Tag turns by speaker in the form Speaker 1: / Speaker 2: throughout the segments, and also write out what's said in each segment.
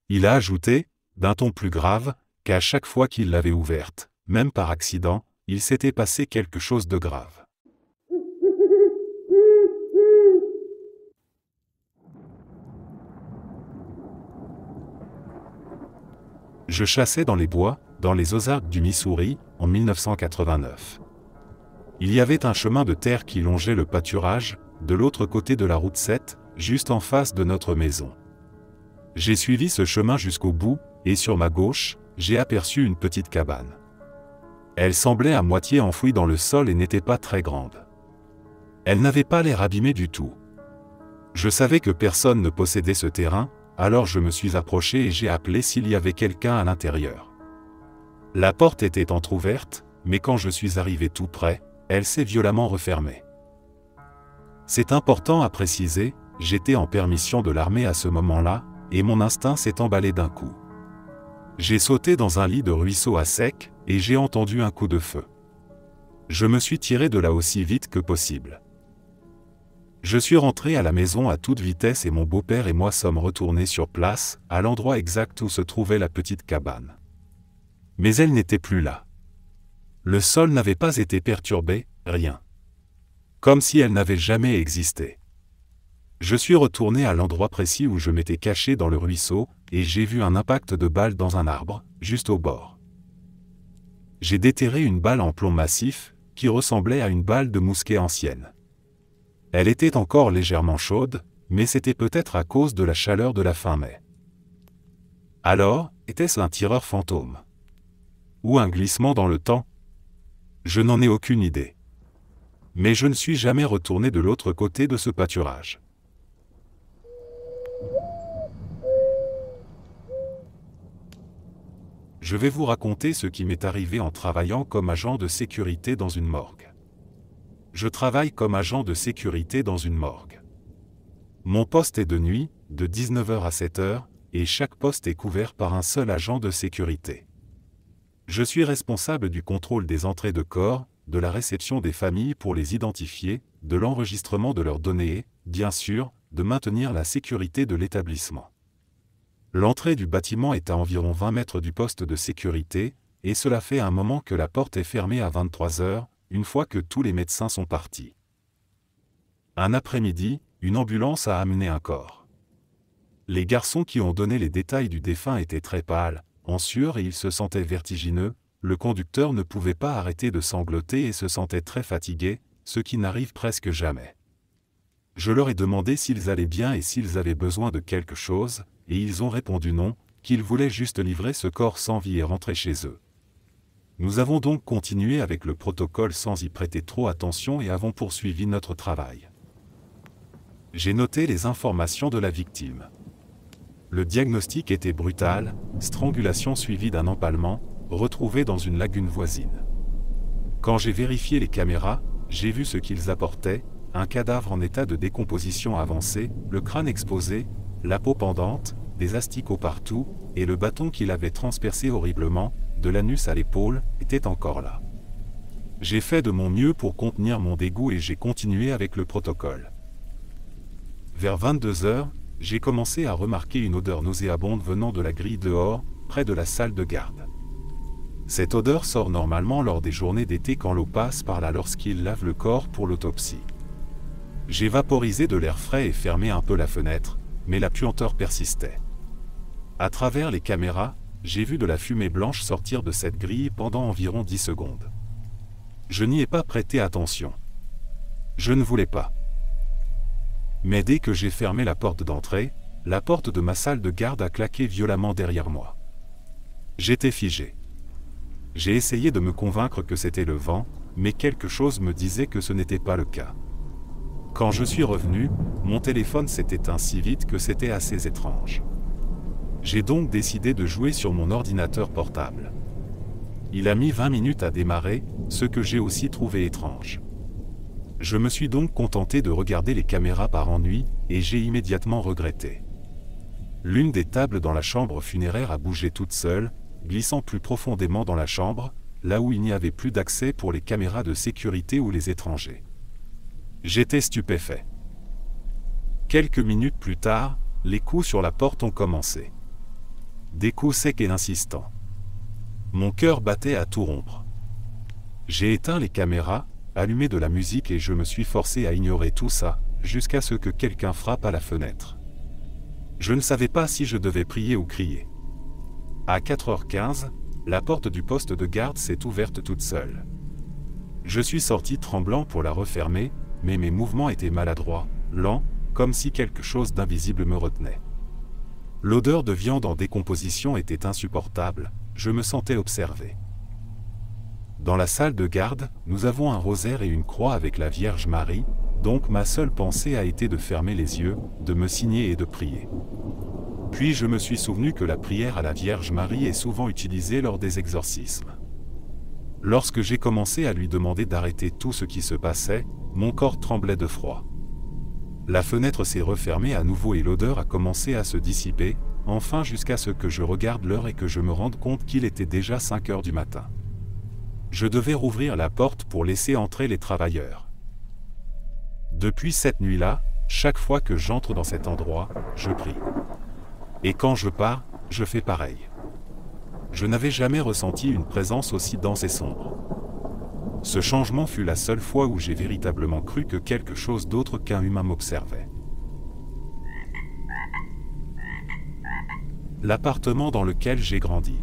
Speaker 1: Il a ajouté, d'un ton plus grave, qu'à chaque fois qu'il l'avait ouverte, même par accident, il s'était passé quelque chose de grave. Je chassais dans les bois, dans les Ozarks du Missouri, en 1989. Il y avait un chemin de terre qui longeait le pâturage, de l'autre côté de la route 7, juste en face de notre maison. J'ai suivi ce chemin jusqu'au bout, et sur ma gauche, j'ai aperçu une petite cabane. Elle semblait à moitié enfouie dans le sol et n'était pas très grande. Elle n'avait pas l'air abîmée du tout. Je savais que personne ne possédait ce terrain, alors je me suis approché et j'ai appelé s'il y avait quelqu'un à l'intérieur. La porte était entr'ouverte, mais quand je suis arrivé tout près, elle s'est violemment refermée. C'est important à préciser, j'étais en permission de l'armée à ce moment-là, et mon instinct s'est emballé d'un coup. J'ai sauté dans un lit de ruisseau à sec, et j'ai entendu un coup de feu. Je me suis tiré de là aussi vite que possible. Je suis rentré à la maison à toute vitesse et mon beau-père et moi sommes retournés sur place, à l'endroit exact où se trouvait la petite cabane. Mais elle n'était plus là. Le sol n'avait pas été perturbé, rien. Comme si elle n'avait jamais existé. Je suis retourné à l'endroit précis où je m'étais caché dans le ruisseau, et j'ai vu un impact de balle dans un arbre, juste au bord. J'ai déterré une balle en plomb massif, qui ressemblait à une balle de mousquet ancienne. Elle était encore légèrement chaude, mais c'était peut-être à cause de la chaleur de la fin mai. Alors, était-ce un tireur fantôme? Ou un glissement dans le temps? Je n'en ai aucune idée. Mais je ne suis jamais retourné de l'autre côté de ce pâturage. Je vais vous raconter ce qui m'est arrivé en travaillant comme agent de sécurité dans une morgue. Je travaille comme agent de sécurité dans une morgue. Mon poste est de nuit, de 19h à 7h, et chaque poste est couvert par un seul agent de sécurité. Je suis responsable du contrôle des entrées de corps, de la réception des familles pour les identifier, de l'enregistrement de leurs données et, bien sûr, de maintenir la sécurité de l'établissement. L'entrée du bâtiment est à environ 20 mètres du poste de sécurité, et cela fait un moment que la porte est fermée à 23h, une fois que tous les médecins sont partis. Un après-midi, une ambulance a amené un corps. Les garçons qui ont donné les détails du défunt étaient très pâles, en sueur et ils se sentaient vertigineux, le conducteur ne pouvait pas arrêter de sangloter et se sentait très fatigué, ce qui n'arrive presque jamais. Je leur ai demandé s'ils allaient bien et s'ils avaient besoin de quelque chose, et ils ont répondu non, qu'ils voulaient juste livrer ce corps sans vie et rentrer chez eux. Nous avons donc continué avec le protocole sans y prêter trop attention et avons poursuivi notre travail. J'ai noté les informations de la victime. Le diagnostic était brutal, strangulation suivie d'un empalement, retrouvé dans une lagune voisine. Quand j'ai vérifié les caméras, j'ai vu ce qu'ils apportaient, un cadavre en état de décomposition avancée, le crâne exposé, la peau pendante, des asticots partout, et le bâton qui l'avait transpercé horriblement, de l'anus à l'épaule, était encore là. J'ai fait de mon mieux pour contenir mon dégoût et j'ai continué avec le protocole. Vers 22h, j'ai commencé à remarquer une odeur nauséabonde venant de la grille dehors, près de la salle de garde. Cette odeur sort normalement lors des journées d'été quand l'eau passe par là lorsqu'ils lavent le corps pour l'autopsie. J'ai vaporisé de l'air frais et fermé un peu la fenêtre, mais la puanteur persistait. À travers les caméras, j'ai vu de la fumée blanche sortir de cette grille pendant environ 10 secondes. Je n'y ai pas prêté attention. Je ne voulais pas. Mais dès que j'ai fermé la porte d'entrée, la porte de ma salle de garde a claqué violemment derrière moi. J'étais figé. J'ai essayé de me convaincre que c'était le vent, mais quelque chose me disait que ce n'était pas le cas. Quand je suis revenu, mon téléphone s'est éteint si vite que c'était assez étrange. J'ai donc décidé de jouer sur mon ordinateur portable. Il a mis 20 minutes à démarrer, ce que j'ai aussi trouvé étrange. Je me suis donc contenté de regarder les caméras par ennui, et j'ai immédiatement regretté. L'une des tables dans la chambre funéraire a bougé toute seule, glissant plus profondément dans la chambre, là où il n'y avait plus d'accès pour les caméras de sécurité ou les étrangers. J'étais stupéfait. Quelques minutes plus tard, les coups sur la porte ont commencé. des coups secs et insistants. Mon cœur battait à tout rompre. J'ai éteint les caméras, allumé de la musique et je me suis forcé à ignorer tout ça, jusqu'à ce que quelqu'un frappe à la fenêtre. Je ne savais pas si je devais prier ou crier. À 4h15, la porte du poste de garde s'est ouverte toute seule. Je suis sorti tremblant pour la refermer, mais mes mouvements étaient maladroits, lents, comme si quelque chose d'invisible me retenait. L'odeur de viande en décomposition était insupportable, je me sentais observé. Dans la salle de garde, nous avons un rosaire et une croix avec la Vierge Marie, donc ma seule pensée a été de fermer les yeux, de me signer et de prier. Puis je me suis souvenu que la prière à la Vierge Marie est souvent utilisée lors des exorcismes. Lorsque j'ai commencé à lui demander d'arrêter tout ce qui se passait, mon corps tremblait de froid. La fenêtre s'est refermée à nouveau et l'odeur a commencé à se dissiper, enfin jusqu'à ce que je regarde l'heure et que je me rende compte qu'il était déjà 5 heures du matin. Je devais rouvrir la porte pour laisser entrer les travailleurs. Depuis cette nuit-là, chaque fois que j'entre dans cet endroit, je prie. Et quand je pars, je fais pareil. Je n'avais jamais ressenti une présence aussi dense et sombre. Ce changement fut la seule fois où j'ai véritablement cru que quelque chose d'autre qu'un humain m'observait. L'appartement dans lequel j'ai grandi.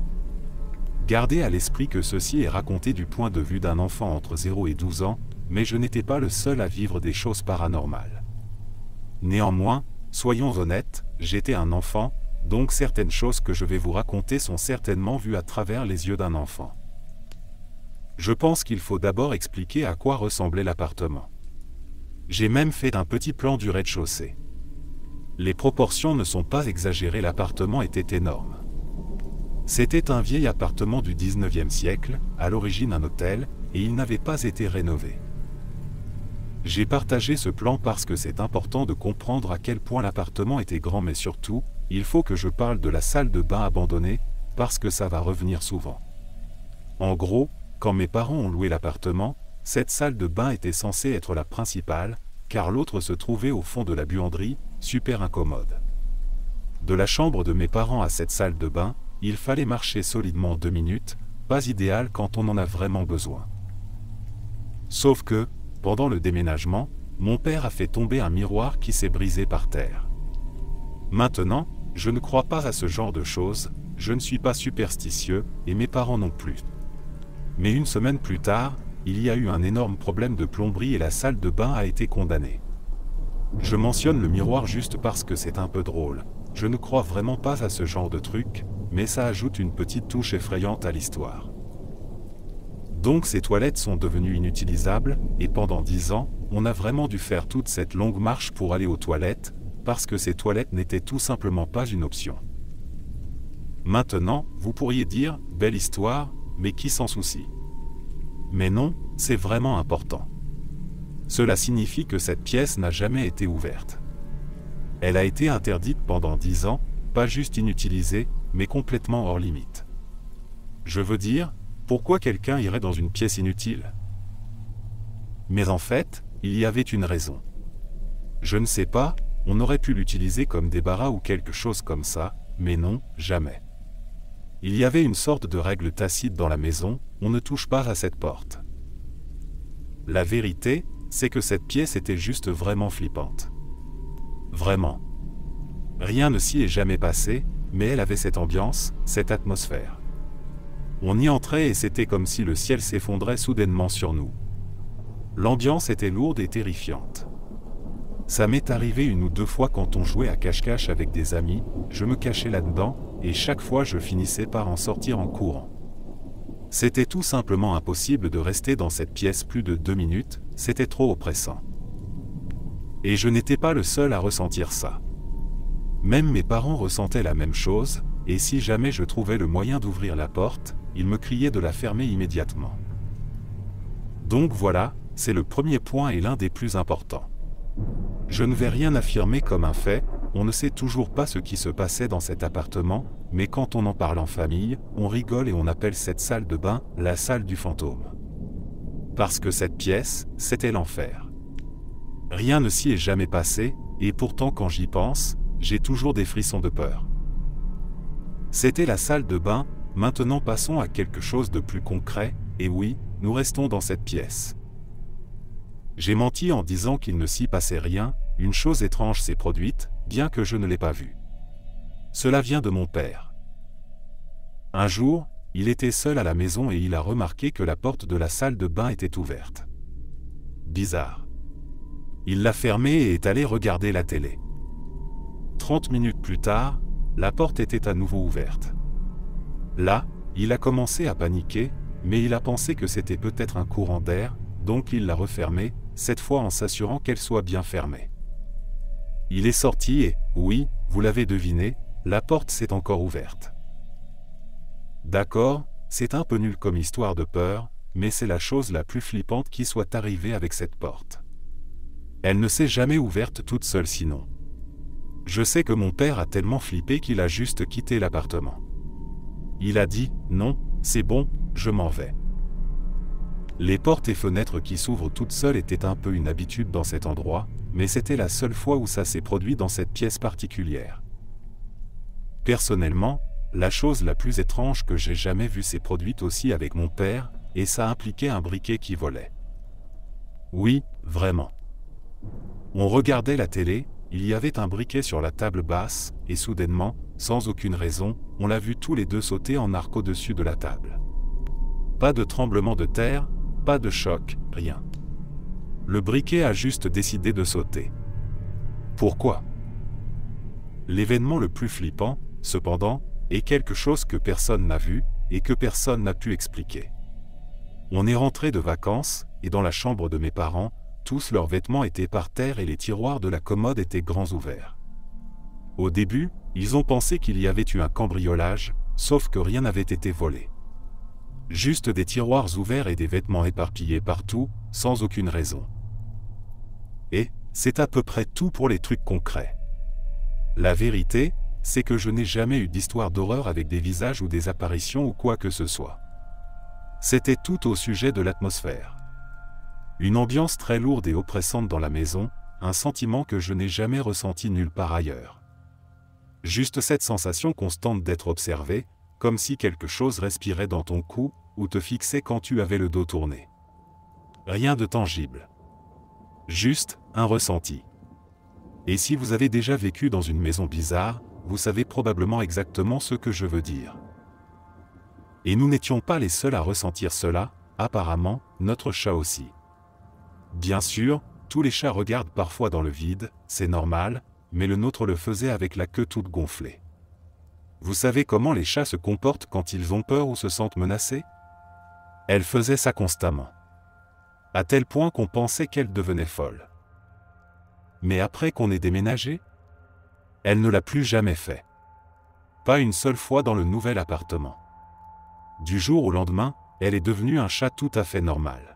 Speaker 1: Gardez à l'esprit que ceci est raconté du point de vue d'un enfant entre 0 et 12 ans, mais je n'étais pas le seul à vivre des choses paranormales. Néanmoins, soyons honnêtes, j'étais un enfant, donc certaines choses que je vais vous raconter sont certainement vues à travers les yeux d'un enfant. Je pense qu'il faut d'abord expliquer à quoi ressemblait l'appartement. J'ai même fait un petit plan du rez-de-chaussée. Les proportions ne sont pas exagérées, l'appartement était énorme. C'était un vieil appartement du 19e siècle, à l'origine un hôtel, et il n'avait pas été rénové. J'ai partagé ce plan parce que c'est important de comprendre à quel point l'appartement était grand, mais surtout, il faut que je parle de la salle de bain abandonnée, parce que ça va revenir souvent. En gros, quand mes parents ont loué l'appartement, cette salle de bain était censée être la principale, car l'autre se trouvait au fond de la buanderie, super incommode. De la chambre de mes parents à cette salle de bain, il fallait marcher solidement 2 minutes, pas idéal quand on en a vraiment besoin. Sauf que, pendant le déménagement, mon père a fait tomber un miroir qui s'est brisé par terre. Maintenant, je ne crois pas à ce genre de choses, je ne suis pas superstitieux, et mes parents non plus. Mais une semaine plus tard, il y a eu un énorme problème de plomberie et la salle de bain a été condamnée. Je mentionne le miroir juste parce que c'est un peu drôle, je ne crois vraiment pas à ce genre de truc, mais ça ajoute une petite touche effrayante à l'histoire. Donc ces toilettes sont devenues inutilisables, et pendant 10 ans, on a vraiment dû faire toute cette longue marche pour aller aux toilettes, parce que ces toilettes n'étaient tout simplement pas une option. Maintenant, vous pourriez dire, belle histoire, mais qui s'en soucie? Mais non, c'est vraiment important. Cela signifie que cette pièce n'a jamais été ouverte. Elle a été interdite pendant 10 ans, pas juste inutilisée, mais complètement hors limite. Je veux dire, pourquoi quelqu'un irait dans une pièce inutile? Mais en fait, il y avait une raison. Je ne sais pas, on aurait pu l'utiliser comme débarras ou quelque chose comme ça, mais non, jamais. Il y avait une sorte de règle tacite dans la maison, on ne touche pas à cette porte. La vérité, c'est que cette pièce était juste vraiment flippante. Vraiment. Rien ne s'y est jamais passé, mais elle avait cette ambiance, cette atmosphère. On y entrait et c'était comme si le ciel s'effondrait soudainement sur nous. L'ambiance était lourde et terrifiante. Ça m'est arrivé 1 ou 2 fois quand on jouait à cache-cache avec des amis, je me cachais là-dedans, et chaque fois je finissais par en sortir en courant. C'était tout simplement impossible de rester dans cette pièce plus de 2 minutes, c'était trop oppressant. Et je n'étais pas le seul à ressentir ça. Même mes parents ressentaient la même chose, et si jamais je trouvais le moyen d'ouvrir la porte, ils me criaient de la fermer immédiatement. Donc voilà, c'est le premier point et l'un des plus importants. Je ne vais rien affirmer comme un fait, on ne sait toujours pas ce qui se passait dans cet appartement, mais quand on en parle en famille, on rigole et on appelle cette salle de bain la salle du fantôme. Parce que cette pièce, c'était l'enfer. Rien ne s'y est jamais passé, et pourtant quand j'y pense, j'ai toujours des frissons de peur. C'était la salle de bain. Maintenant passons à quelque chose de plus concret, et oui, nous restons dans cette pièce. J'ai menti en disant qu'il ne s'y passait rien, une chose étrange s'est produite, bien que je ne l'ai pas vue. Cela vient de mon père. Un jour, il était seul à la maison et il a remarqué que la porte de la salle de bain était ouverte. Bizarre. Il l'a fermée et est allé regarder la télé. 30 minutes plus tard, la porte était à nouveau ouverte. Là, il a commencé à paniquer, mais il a pensé que c'était peut-être un courant d'air, donc il l'a refermée, cette fois en s'assurant qu'elle soit bien fermée. Il est sorti et, oui, vous l'avez deviné, la porte s'est encore ouverte. D'accord, c'est un peu nul comme histoire de peur, mais c'est la chose la plus flippante qui soit arrivée avec cette porte. Elle ne s'est jamais ouverte toute seule sinon. Je sais que mon père a tellement flippé qu'il a juste quitté l'appartement. Il a dit « Non, c'est bon, je m'en vais ». Les portes et fenêtres qui s'ouvrent toutes seules étaient un peu une habitude dans cet endroit, mais c'était la seule fois où ça s'est produit dans cette pièce particulière. Personnellement, la chose la plus étrange que j'ai jamais vue s'est produite aussi avec mon père, et ça impliquait un briquet qui volait. Oui, vraiment. On regardait la télé, il y avait un briquet sur la table basse, et soudainement, sans aucune raison, on l'a vu tous les deux sauter en arc au-dessus de la table. Pas de tremblement de terre, pas de choc, rien. Le briquet a juste décidé de sauter. Pourquoi? L'événement le plus flippant, cependant, est quelque chose que personne n'a vu, et que personne n'a pu expliquer. On est rentré de vacances, et dans la chambre de mes parents, tous leurs vêtements étaient par terre et les tiroirs de la commode étaient grands ouverts. Au début, ils ont pensé qu'il y avait eu un cambriolage, sauf que rien n'avait été volé. Juste des tiroirs ouverts et des vêtements éparpillés partout, sans aucune raison. Et, c'est à peu près tout pour les trucs concrets. La vérité, c'est que je n'ai jamais eu d'histoire d'horreur avec des visages ou des apparitions ou quoi que ce soit. C'était tout au sujet de l'atmosphère. Une ambiance très lourde et oppressante dans la maison, un sentiment que je n'ai jamais ressenti nulle part ailleurs. Juste cette sensation constante d'être observé, comme si quelque chose respirait dans ton cou, ou te fixait quand tu avais le dos tourné. Rien de tangible. Juste un ressenti. Et si vous avez déjà vécu dans une maison bizarre, vous savez probablement exactement ce que je veux dire. Et nous n'étions pas les seuls à ressentir cela, apparemment, notre chat aussi. Bien sûr, tous les chats regardent parfois dans le vide, c'est normal, mais le nôtre le faisait avec la queue toute gonflée. Vous savez comment les chats se comportent quand ils ont peur ou se sentent menacés? Elle faisait ça constamment. À tel point qu'on pensait qu'elle devenait folle. Mais après qu'on ait déménagé, elle ne l'a plus jamais fait. Pas une seule fois dans le nouvel appartement. Du jour au lendemain, elle est devenue un chat tout à fait normal.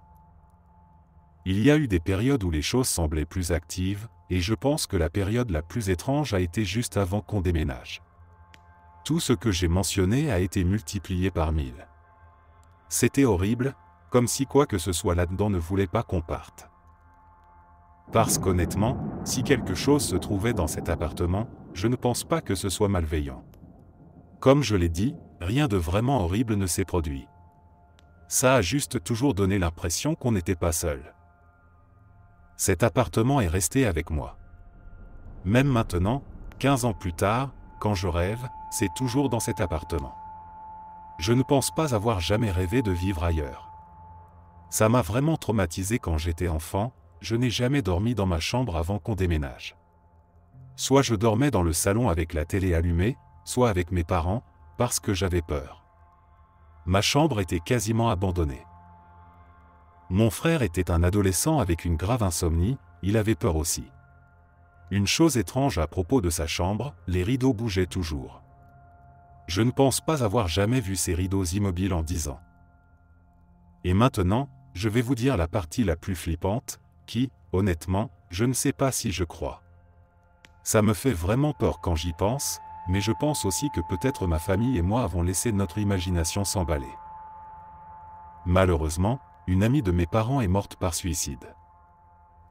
Speaker 1: Il y a eu des périodes où les choses semblaient plus actives, et je pense que la période la plus étrange a été juste avant qu'on déménage. Tout ce que j'ai mentionné a été multiplié par 1000. C'était horrible, comme si quoi que ce soit là-dedans ne voulait pas qu'on parte. Parce qu'honnêtement, si quelque chose se trouvait dans cet appartement, je ne pense pas que ce soit malveillant. Comme je l'ai dit, rien de vraiment horrible ne s'est produit. Ça a juste toujours donné l'impression qu'on n'était pas seul. Cet appartement est resté avec moi. Même maintenant, 15 ans plus tard, quand je rêve, c'est toujours dans cet appartement. Je ne pense pas avoir jamais rêvé de vivre ailleurs. Ça m'a vraiment traumatisé quand j'étais enfant, je n'ai jamais dormi dans ma chambre avant qu'on déménage. Soit je dormais dans le salon avec la télé allumée, soit avec mes parents, parce que j'avais peur. Ma chambre était quasiment abandonnée. Mon frère était un adolescent avec une grave insomnie, il avait peur aussi. Une chose étrange à propos de sa chambre, les rideaux bougeaient toujours. Je ne pense pas avoir jamais vu ces rideaux immobiles en 10 ans. Et maintenant, je vais vous dire la partie la plus flippante, qui, honnêtement, je ne sais pas si je crois. Ça me fait vraiment peur quand j'y pense, mais je pense aussi que peut-être ma famille et moi avons laissé notre imagination s'emballer. Malheureusement, une amie de mes parents est morte par suicide.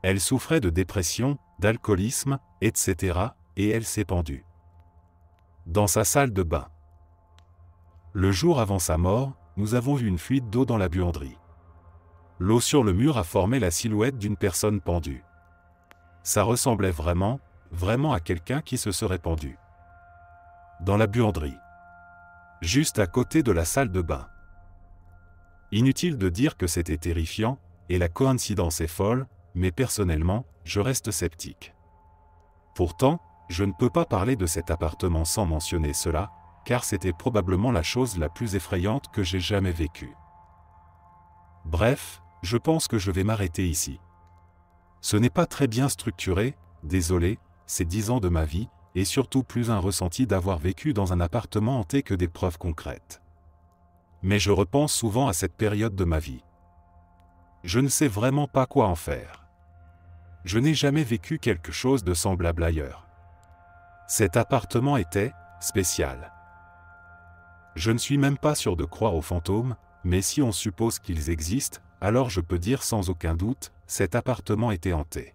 Speaker 1: Elle souffrait de dépression, d'alcoolisme, etc., et elle s'est pendue. Dans sa salle de bain. Le jour avant sa mort, nous avons vu une fuite d'eau dans la buanderie. L'eau sur le mur a formé la silhouette d'une personne pendue. Ça ressemblait vraiment à quelqu'un qui se serait pendu. Dans la buanderie. Juste à côté de la salle de bain. Inutile de dire que c'était terrifiant, et la coïncidence est folle, mais personnellement, je reste sceptique. Pourtant, je ne peux pas parler de cet appartement sans mentionner cela, car c'était probablement la chose la plus effrayante que j'ai jamais vécue. Bref, je pense que je vais m'arrêter ici. Ce n'est pas très bien structuré, désolé, c'est 10 ans de ma vie, et surtout plus un ressenti d'avoir vécu dans un appartement hanté que des preuves concrètes. Mais je repense souvent à cette période de ma vie. Je ne sais vraiment pas quoi en faire. Je n'ai jamais vécu quelque chose de semblable ailleurs. Cet appartement était spécial. Je ne suis même pas sûr de croire aux fantômes, mais si on suppose qu'ils existent, alors je peux dire sans aucun doute, cet appartement était hanté.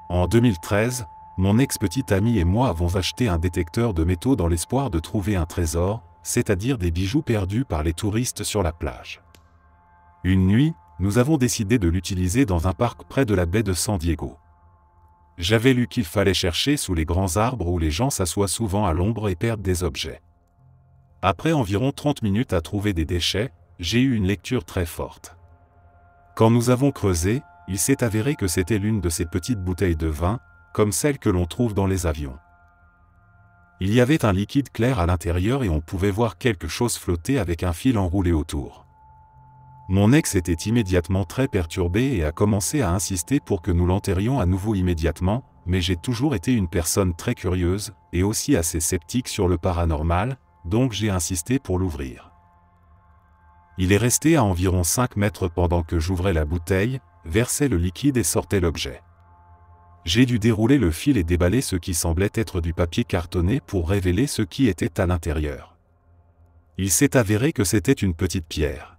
Speaker 1: En 2013, mon ex-petite amie et moi avons acheté un détecteur de métaux dans l'espoir de trouver un trésor, c'est-à-dire des bijoux perdus par les touristes sur la plage. Une nuit, nous avons décidé de l'utiliser dans un parc près de la baie de San Diego. J'avais lu qu'il fallait chercher sous les grands arbres où les gens s'assoient souvent à l'ombre et perdent des objets. Après environ 30 minutes à trouver des déchets, j'ai eu une lecture très forte. Quand nous avons creusé, il s'est avéré que c'était l'une de ces petites bouteilles de vin, comme celles que l'on trouve dans les avions. Il y avait un liquide clair à l'intérieur et on pouvait voir quelque chose flotter avec un fil enroulé autour. Mon ex était immédiatement très perturbé et a commencé à insister pour que nous l'enterrions à nouveau immédiatement, mais j'ai toujours été une personne très curieuse, et aussi assez sceptique sur le paranormal, donc j'ai insisté pour l'ouvrir. Il est resté à environ 5 mètres pendant que j'ouvrais la bouteille, versais le liquide et sortais l'objet. J'ai dû dérouler le fil et déballer ce qui semblait être du papier cartonné pour révéler ce qui était à l'intérieur. Il s'est avéré que c'était une petite pierre.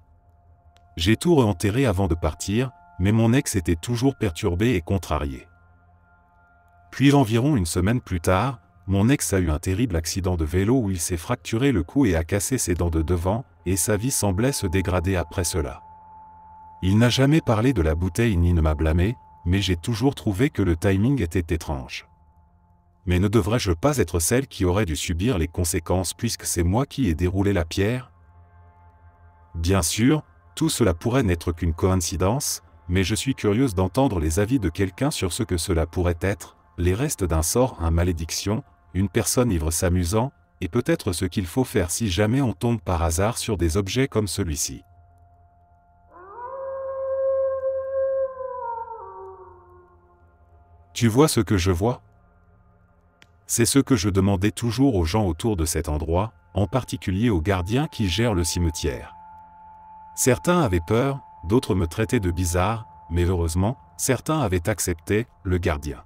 Speaker 1: J'ai tout réenterré avant de partir, mais mon ex était toujours perturbé et contrarié. Puis environ une semaine plus tard, mon ex a eu un terrible accident de vélo où il s'est fracturé le cou et a cassé ses dents de devant, et sa vie semblait se dégrader après cela. Il n'a jamais parlé de la bouteille ni ne m'a blâmé, mais j'ai toujours trouvé que le timing était étrange. Mais ne devrais-je pas être celle qui aurait dû subir les conséquences puisque c'est moi qui ai déroulé la pierre? Bien sûr, tout cela pourrait n'être qu'une coïncidence, mais je suis curieuse d'entendre les avis de quelqu'un sur ce que cela pourrait être, les restes d'un sort, une malédiction, une personne ivre s'amusant, et peut-être ce qu'il faut faire si jamais on tombe par hasard sur des objets comme celui-ci. Tu vois ce que je vois? C'est ce que je demandais toujours aux gens autour de cet endroit, en particulier aux gardiens qui gèrent le cimetière. Certains avaient peur, d'autres me traitaient de bizarre, mais heureusement, certains avaient accepté, le gardien.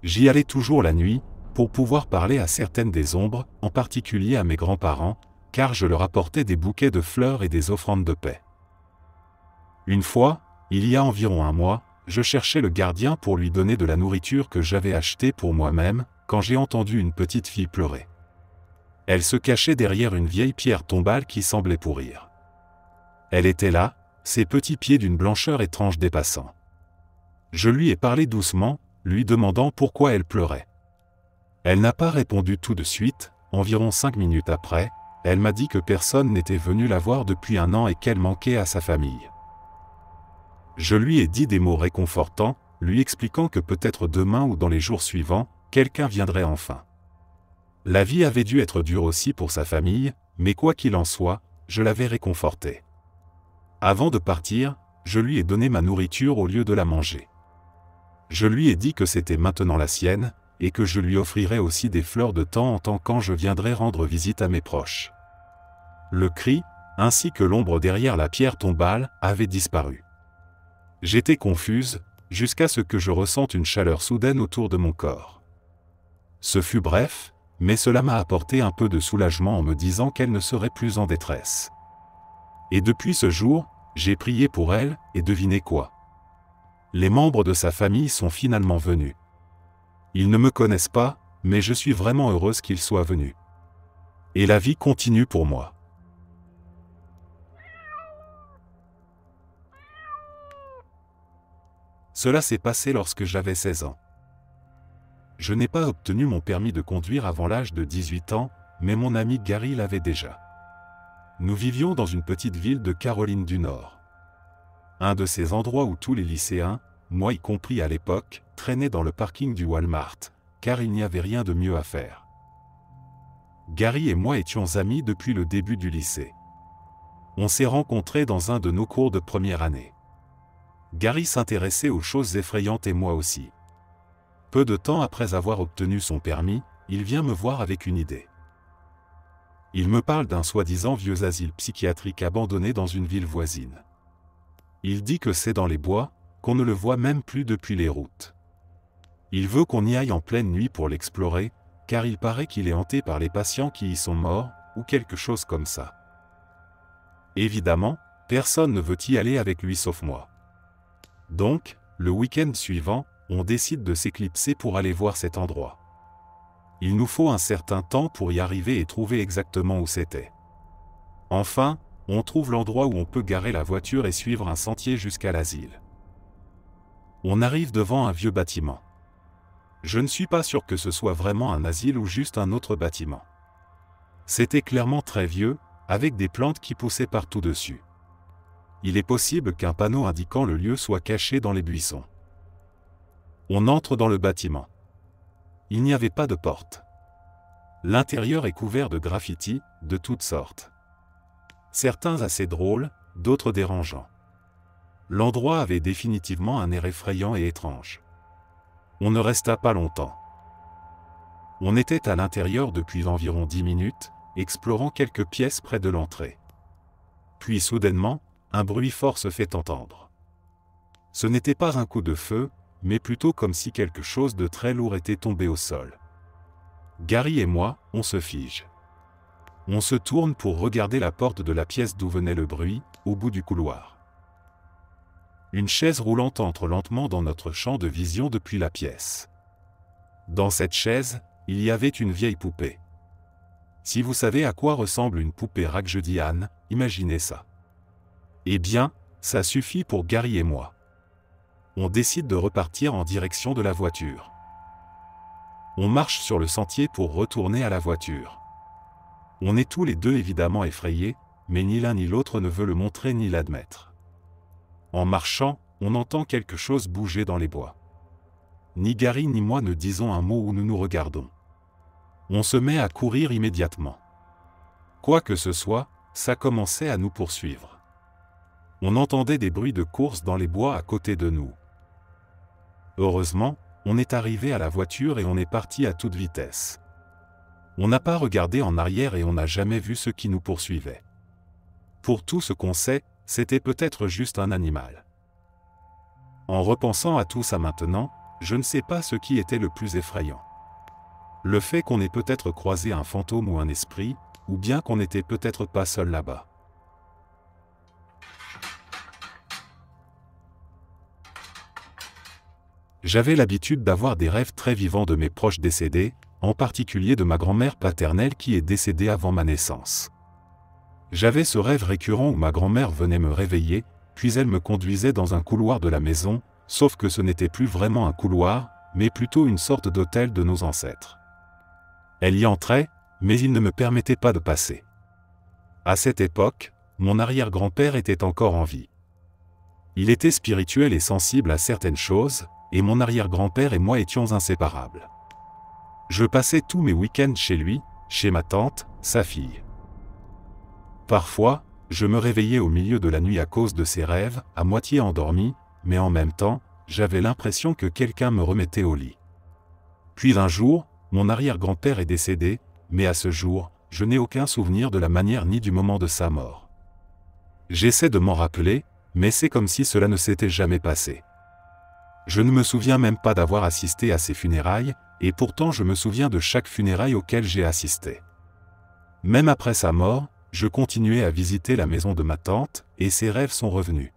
Speaker 1: J'y allais toujours la nuit, pour pouvoir parler à certaines des ombres, en particulier à mes grands-parents, car je leur apportais des bouquets de fleurs et des offrandes de paix. Une fois, il y a environ un mois, je cherchais le gardien pour lui donner de la nourriture que j'avais achetée pour moi-même, quand j'ai entendu une petite fille pleurer. Elle se cachait derrière une vieille pierre tombale qui semblait pourrir. Elle était là, ses petits pieds d'une blancheur étrange dépassant. Je lui ai parlé doucement, lui demandant pourquoi elle pleurait. Elle n'a pas répondu tout de suite, environ 5 minutes après, elle m'a dit que personne n'était venu la voir depuis 1 an et qu'elle manquait à sa famille. Je lui ai dit des mots réconfortants, lui expliquant que peut-être demain ou dans les jours suivants, quelqu'un viendrait enfin. La vie avait dû être dure aussi pour sa famille, mais quoi qu'il en soit, je l'avais réconforté. Avant de partir, je lui ai donné ma nourriture au lieu de la manger. Je lui ai dit que c'était maintenant la sienne, et que je lui offrirais aussi des fleurs de temps en temps quand je viendrais rendre visite à mes proches. Le cri, ainsi que l'ombre derrière la pierre tombale, avait disparu. J'étais confuse, jusqu'à ce que je ressente une chaleur soudaine autour de mon corps. Ce fut bref, mais cela m'a apporté un peu de soulagement en me disant qu'elle ne serait plus en détresse. Et depuis ce jour, j'ai prié pour elle, et devinez quoi? Les membres de sa famille sont finalement venus. Ils ne me connaissent pas, mais je suis vraiment heureuse qu'ils soient venus. Et la vie continue pour moi. Cela s'est passé lorsque j'avais 16 ans. Je n'ai pas obtenu mon permis de conduire avant l'âge de 18 ans, mais mon ami Gary l'avait déjà. Nous vivions dans une petite ville de Caroline du Nord. Un de ces endroits où tous les lycéens, moi y compris à l'époque, traînaient dans le parking du Walmart, car il n'y avait rien de mieux à faire. Gary et moi étions amis depuis le début du lycée. On s'est rencontrés dans un de nos cours de première année. Gary s'intéressait aux choses effrayantes et moi aussi. Peu de temps après avoir obtenu son permis, il vient me voir avec une idée. Il me parle d'un soi-disant vieux asile psychiatrique abandonné dans une ville voisine. Il dit que c'est dans les bois, qu'on ne le voit même plus depuis les routes. Il veut qu'on y aille en pleine nuit pour l'explorer, car il paraît qu'il est hanté par les patients qui y sont morts, ou quelque chose comme ça. Évidemment, personne ne veut y aller avec lui sauf moi. Donc, le week-end suivant, on décide de s'éclipser pour aller voir cet endroit. Il nous faut un certain temps pour y arriver et trouver exactement où c'était. Enfin, on trouve l'endroit où on peut garer la voiture et suivre un sentier jusqu'à l'asile. On arrive devant un vieux bâtiment. Je ne suis pas sûr que ce soit vraiment un asile ou juste un autre bâtiment. C'était clairement très vieux, avec des plantes qui poussaient partout dessus. Il est possible qu'un panneau indiquant le lieu soit caché dans les buissons. On entre dans le bâtiment. Il n'y avait pas de porte. L'intérieur est couvert de graffitis, de toutes sortes. Certains assez drôles, d'autres dérangeants. L'endroit avait définitivement un air effrayant et étrange. On ne resta pas longtemps. On était à l'intérieur depuis environ 10 minutes, explorant quelques pièces près de l'entrée. Puis soudainement, un bruit fort se fait entendre. Ce n'était pas un coup de feu, mais plutôt comme si quelque chose de très lourd était tombé au sol. Gary et moi, on se fige. On se tourne pour regarder la porte de la pièce d'où venait le bruit, au bout du couloir. Une chaise roulante entre lentement dans notre champ de vision depuis la pièce. Dans cette chaise, il y avait une vieille poupée. Si vous savez à quoi ressemble une poupée raggediane, imaginez ça. Eh bien, ça suffit pour Gary et moi. On décide de repartir en direction de la voiture. On marche sur le sentier pour retourner à la voiture. On est tous les deux évidemment effrayés, mais ni l'un ni l'autre ne veut le montrer ni l'admettre. En marchant, on entend quelque chose bouger dans les bois. Ni Gary ni moi ne disons un mot ou nous nous regardons. On se met à courir immédiatement. Quoi que ce soit, ça commençait à nous poursuivre. On entendait des bruits de course dans les bois à côté de nous. Heureusement, on est arrivé à la voiture et on est parti à toute vitesse. On n'a pas regardé en arrière et on n'a jamais vu ce qui nous poursuivait. Pour tout ce qu'on sait, c'était peut-être juste un animal. En repensant à tout ça maintenant, je ne sais pas ce qui était le plus effrayant. Le fait qu'on ait peut-être croisé un fantôme ou un esprit, ou bien qu'on n'était peut-être pas seul là-bas. J'avais l'habitude d'avoir des rêves très vivants de mes proches décédés, en particulier de ma grand-mère paternelle qui est décédée avant ma naissance. J'avais ce rêve récurrent où ma grand-mère venait me réveiller, puis elle me conduisait dans un couloir de la maison, sauf que ce n'était plus vraiment un couloir, mais plutôt une sorte d'hôtel de nos ancêtres. Elle y entrait, mais il ne me permettait pas de passer. À cette époque, mon arrière-grand-père était encore en vie. Il était spirituel et sensible à certaines choses, et mon arrière-grand-père et moi étions inséparables. Je passais tous mes week-ends chez lui, chez ma tante, sa fille. Parfois, je me réveillais au milieu de la nuit à cause de ces rêves, à moitié endormi, mais en même temps, j'avais l'impression que quelqu'un me remettait au lit. Puis un jour, mon arrière-grand-père est décédé, mais à ce jour, je n'ai aucun souvenir de la manière ni du moment de sa mort. J'essaie de m'en rappeler, mais c'est comme si cela ne s'était jamais passé. Je ne me souviens même pas d'avoir assisté à ses funérailles, et pourtant je me souviens de chaque funéraille auquel j'ai assisté. Même après sa mort, je continuais à visiter la maison de ma tante, et ses rêves sont revenus.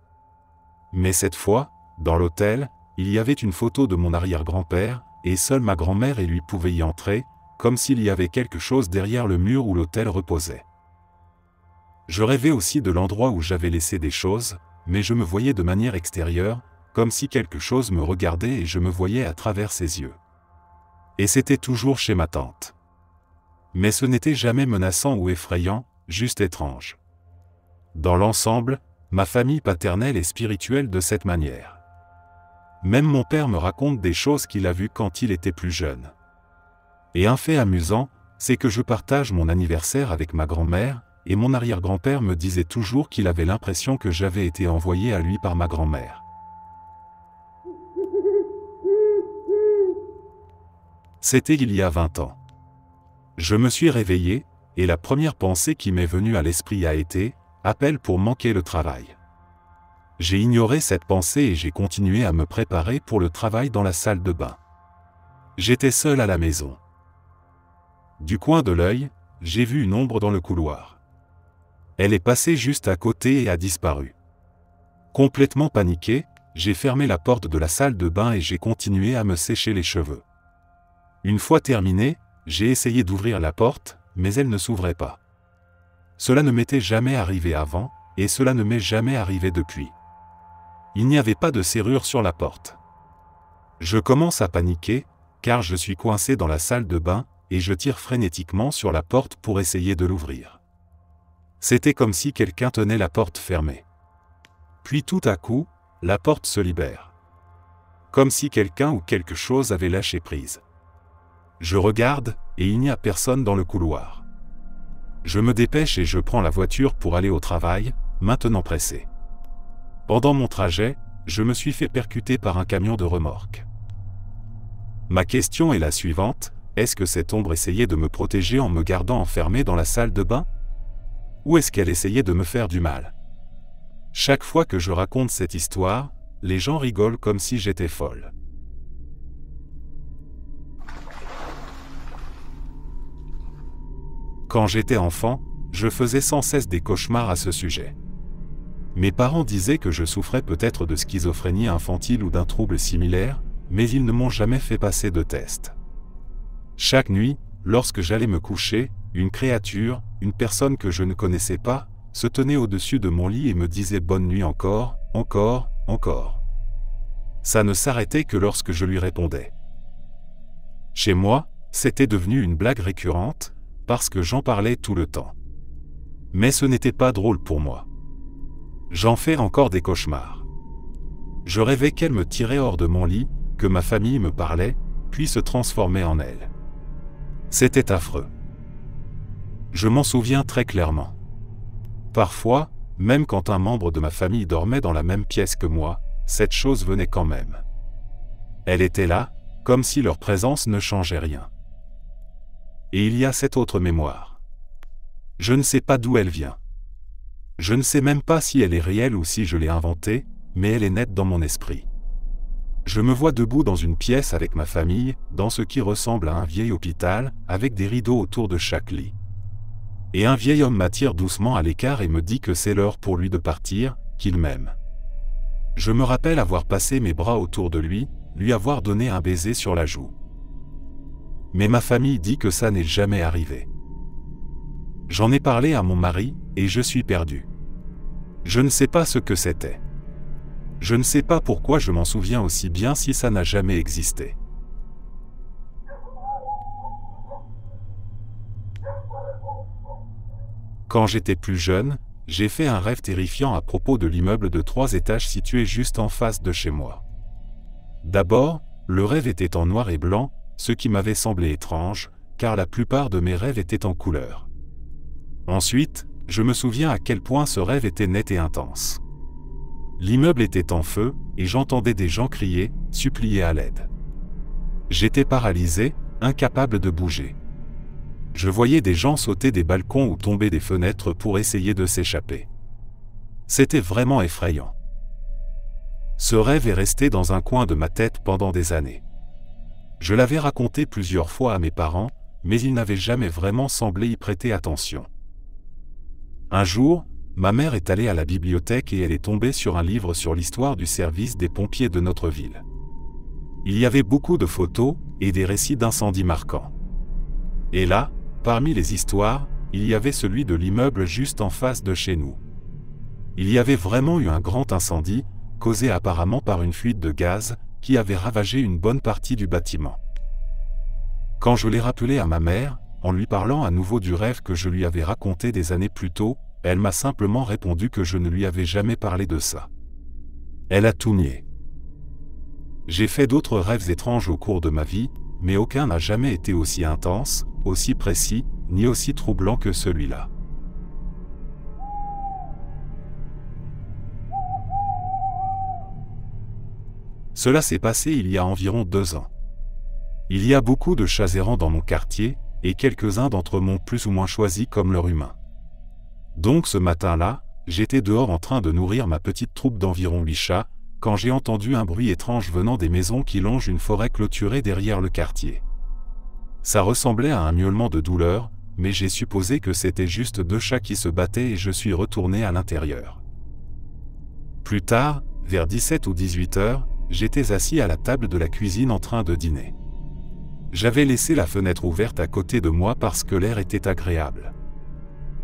Speaker 1: Mais cette fois, dans l'hôtel, il y avait une photo de mon arrière-grand-père, et seule ma grand-mère et lui pouvaient y entrer, comme s'il y avait quelque chose derrière le mur où l'autel reposait. Je rêvais aussi de l'endroit où j'avais laissé des choses, mais je me voyais de manière extérieure, comme si quelque chose me regardait et je me voyais à travers ses yeux. Et c'était toujours chez ma tante. Mais ce n'était jamais menaçant ou effrayant, juste étrange. Dans l'ensemble, ma famille paternelle est spirituelle de cette manière. Même mon père me raconte des choses qu'il a vues quand il était plus jeune. Et un fait amusant, c'est que je partage mon anniversaire avec ma grand-mère, et mon arrière-grand-père me disait toujours qu'il avait l'impression que j'avais été envoyé à lui par ma grand-mère. C'était il y a 20 ans. Je me suis réveillé, et la première pensée qui m'est venue à l'esprit a été « appel pour manquer le travail ». J'ai ignoré cette pensée et j'ai continué à me préparer pour le travail dans la salle de bain. J'étais seul à la maison. Du coin de l'œil, j'ai vu une ombre dans le couloir. Elle est passée juste à côté et a disparu. Complètement paniqué, j'ai fermé la porte de la salle de bain et j'ai continué à me sécher les cheveux. Une fois terminé, j'ai essayé d'ouvrir la porte, mais elle ne s'ouvrait pas. Cela ne m'était jamais arrivé avant, et cela ne m'est jamais arrivé depuis. Il n'y avait pas de serrure sur la porte. Je commence à paniquer, car je suis coincé dans la salle de bain, et je tire frénétiquement sur la porte pour essayer de l'ouvrir. C'était comme si quelqu'un tenait la porte fermée. Puis tout à coup, la porte se libère. Comme si quelqu'un ou quelque chose avait lâché prise. Je regarde, et il n'y a personne dans le couloir. Je me dépêche et je prends la voiture pour aller au travail, maintenant pressé. Pendant mon trajet, je me suis fait percuter par un camion de remorque. Ma question est la suivante, est-ce que cette ombre essayait de me protéger en me gardant enfermé dans la salle de bain? Ou est-ce qu'elle essayait de me faire du mal? Chaque fois que je raconte cette histoire, les gens rigolent comme si j'étais folle. Quand j'étais enfant, je faisais sans cesse des cauchemars à ce sujet. Mes parents disaient que je souffrais peut-être de schizophrénie infantile ou d'un trouble similaire, mais ils ne m'ont jamais fait passer de test. Chaque nuit, lorsque j'allais me coucher, une créature, une personne que je ne connaissais pas, se tenait au-dessus de mon lit et me disait bonne nuit encore, encore, encore. Ça ne s'arrêtait que lorsque je lui répondais. Chez moi, c'était devenu une blague récurrente, parce que j'en parlais tout le temps. Mais ce n'était pas drôle pour moi. J'en fais encore des cauchemars. Je rêvais qu'elle me tirait hors de mon lit, que ma famille me parlait, puis se transformait en elle. C'était affreux. Je m'en souviens très clairement. Parfois, même quand un membre de ma famille dormait dans la même pièce que moi, cette chose venait quand même. Elle était là, comme si leur présence ne changeait rien. Et il y a cette autre mémoire. Je ne sais pas d'où elle vient. Je ne sais même pas si elle est réelle ou si je l'ai inventée, mais elle est nette dans mon esprit. Je me vois debout dans une pièce avec ma famille, dans ce qui ressemble à un vieil hôpital, avec des rideaux autour de chaque lit. Et un vieil homme m'attire doucement à l'écart et me dit que c'est l'heure pour lui de partir, qu'il m'aime. Je me rappelle avoir passé mes bras autour de lui avoir donné un baiser sur la joue. Mais ma famille dit que ça n'est jamais arrivé. J'en ai parlé à mon mari, et je suis perdu. Je ne sais pas ce que c'était. Je ne sais pas pourquoi je m'en souviens aussi bien si ça n'a jamais existé. Quand j'étais plus jeune, j'ai fait un rêve terrifiant à propos de l'immeuble de 3 étages situé juste en face de chez moi. D'abord, le rêve était en noir et blanc, ce qui m'avait semblé étrange, car la plupart de mes rêves étaient en couleur. Ensuite, je me souviens à quel point ce rêve était net et intense. L'immeuble était en feu, et j'entendais des gens crier, supplier à l'aide. J'étais paralysé, incapable de bouger. Je voyais des gens sauter des balcons ou tomber des fenêtres pour essayer de s'échapper. C'était vraiment effrayant. Ce rêve est resté dans un coin de ma tête pendant des années. Je l'avais raconté plusieurs fois à mes parents, mais ils n'avaient jamais vraiment semblé y prêter attention. Un jour, ma mère est allée à la bibliothèque et elle est tombée sur un livre sur l'histoire du service des pompiers de notre ville. Il y avait beaucoup de photos et des récits d'incendies marquants. Et là, parmi les histoires, il y avait celui de l'immeuble juste en face de chez nous. Il y avait vraiment eu un grand incendie, causé apparemment par une fuite de gaz, qui avait ravagé une bonne partie du bâtiment. Quand je l'ai rappelé à ma mère, en lui parlant à nouveau du rêve que je lui avais raconté des années plus tôt, elle m'a simplement répondu que je ne lui avais jamais parlé de ça. Elle a tout nié. J'ai fait d'autres rêves étranges au cours de ma vie, mais aucun n'a jamais été aussi intense, aussi précis, ni aussi troublant que celui-là. Cela s'est passé il y a environ 2 ans. Il y a beaucoup de chats errants dans mon quartier, et quelques-uns d'entre eux m'ont plus ou moins choisi comme leur humain. Donc ce matin-là, j'étais dehors en train de nourrir ma petite troupe d'environ 8 chats, quand j'ai entendu un bruit étrange venant des maisons qui longent une forêt clôturée derrière le quartier. Ça ressemblait à un miaulement de douleur, mais j'ai supposé que c'était juste 2 chats qui se battaient et je suis retourné à l'intérieur. Plus tard, vers 17 ou 18 heures, j'étais assis à la table de la cuisine en train de dîner. J'avais laissé la fenêtre ouverte à côté de moi parce que l'air était agréable.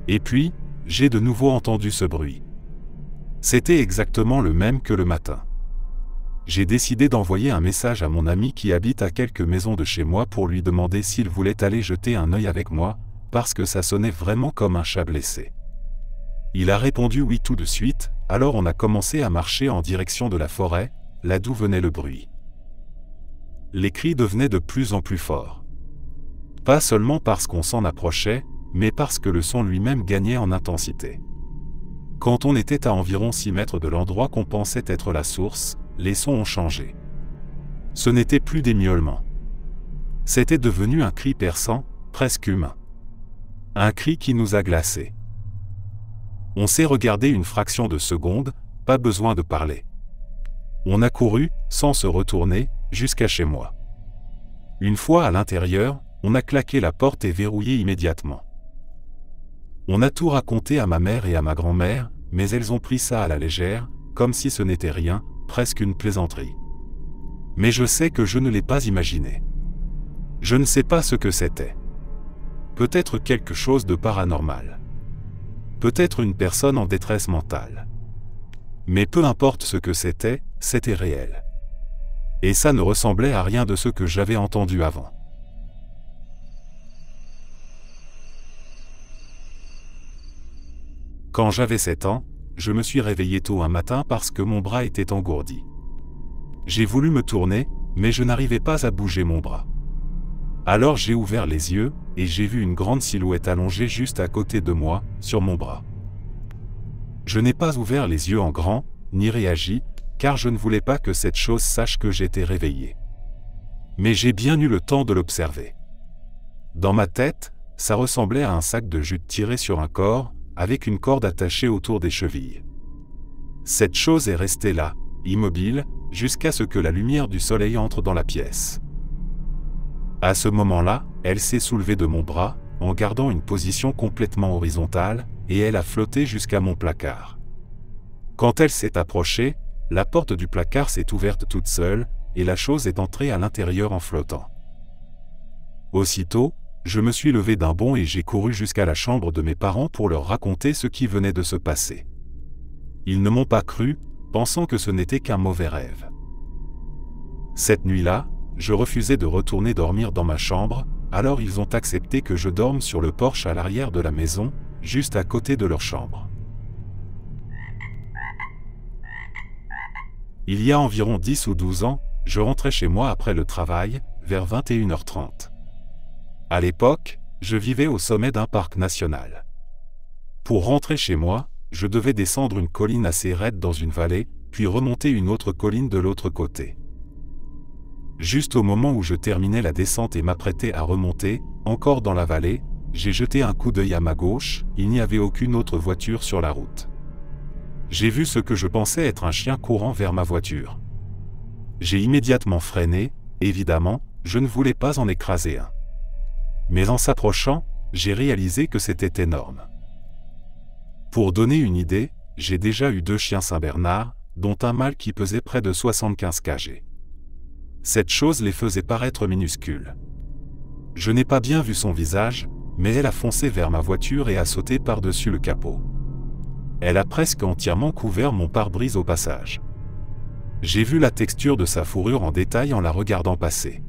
Speaker 1: Et puis, j'ai de nouveau entendu ce bruit. C'était exactement le même que le matin. J'ai décidé d'envoyer un message à mon ami qui habite à quelques maisons de chez moi pour lui demander s'il voulait aller jeter un œil avec moi, parce que ça sonnait vraiment comme un chat blessé. Il a répondu oui tout de suite, alors on a commencé à marcher en direction de la forêt, là d'où venait le bruit. Les cris devenaient de plus en plus forts. Pas seulement parce qu'on s'en approchait, mais parce que le son lui-même gagnait en intensité. Quand on était à environ 6 mètres de l'endroit qu'on pensait être la source, les sons ont changé. Ce n'était plus des miaulements. C'était devenu un cri perçant, presque humain. Un cri qui nous a glacés. On s'est regardé une fraction de seconde, pas besoin de parler. On a couru, sans se retourner, jusqu'à chez moi. Une fois à l'intérieur, on a claqué la porte et verrouillé immédiatement. On a tout raconté à ma mère et à ma grand-mère, mais elles ont pris ça à la légère, comme si ce n'était rien, presque une plaisanterie. Mais je sais que je ne l'ai pas imaginé. Je ne sais pas ce que c'était. Peut-être quelque chose de paranormal. Peut-être une personne en détresse mentale. Mais peu importe ce que c'était réel. Et ça ne ressemblait à rien de ce que j'avais entendu avant. Quand j'avais 7 ans, je me suis réveillé tôt un matin parce que mon bras était engourdi. J'ai voulu me tourner, mais je n'arrivais pas à bouger mon bras. Alors j'ai ouvert les yeux, et j'ai vu une grande silhouette allongée juste à côté de moi, sur mon bras. Je n'ai pas ouvert les yeux en grand, ni réagi, car je ne voulais pas que cette chose sache que j'étais réveillé. Mais j'ai bien eu le temps de l'observer. Dans ma tête, ça ressemblait à un sac de jute tiré sur un corps, avec une corde attachée autour des chevilles. Cette chose est restée là, immobile, jusqu'à ce que la lumière du soleil entre dans la pièce. À ce moment-là, elle s'est soulevée de mon bras, en gardant une position complètement horizontale, et elle a flotté jusqu'à mon placard. Quand elle s'est approchée, la porte du placard s'est ouverte toute seule, et la chose est entrée à l'intérieur en flottant. Aussitôt, je me suis levé d'un bond et j'ai couru jusqu'à la chambre de mes parents pour leur raconter ce qui venait de se passer. Ils ne m'ont pas cru, pensant que ce n'était qu'un mauvais rêve. Cette nuit-là, je refusais de retourner dormir dans ma chambre, alors ils ont accepté que je dorme sur le porche à l'arrière de la maison, juste à côté de leur chambre. Il y a environ 10 ou 12 ans, je rentrais chez moi après le travail, vers 21h30. À l'époque, je vivais au sommet d'un parc national. Pour rentrer chez moi, je devais descendre une colline assez raide dans une vallée, puis remonter une autre colline de l'autre côté. Juste au moment où je terminais la descente et m'apprêtais à remonter, encore dans la vallée, j'ai jeté un coup d'œil à ma gauche, il n'y avait aucune autre voiture sur la route. J'ai vu ce que je pensais être un chien courant vers ma voiture. J'ai immédiatement freiné, évidemment, je ne voulais pas en écraser un. Mais en s'approchant, j'ai réalisé que c'était énorme. Pour donner une idée, j'ai déjà eu 2 chiens Saint-Bernard, dont un mâle qui pesait près de 75 kg. Cette chose les faisait paraître minuscules. Je n'ai pas bien vu son visage, mais elle a foncé vers ma voiture et a sauté par-dessus le capot. Elle a presque entièrement couvert mon pare-brise au passage. J'ai vu la texture de sa fourrure en détail en la regardant passer.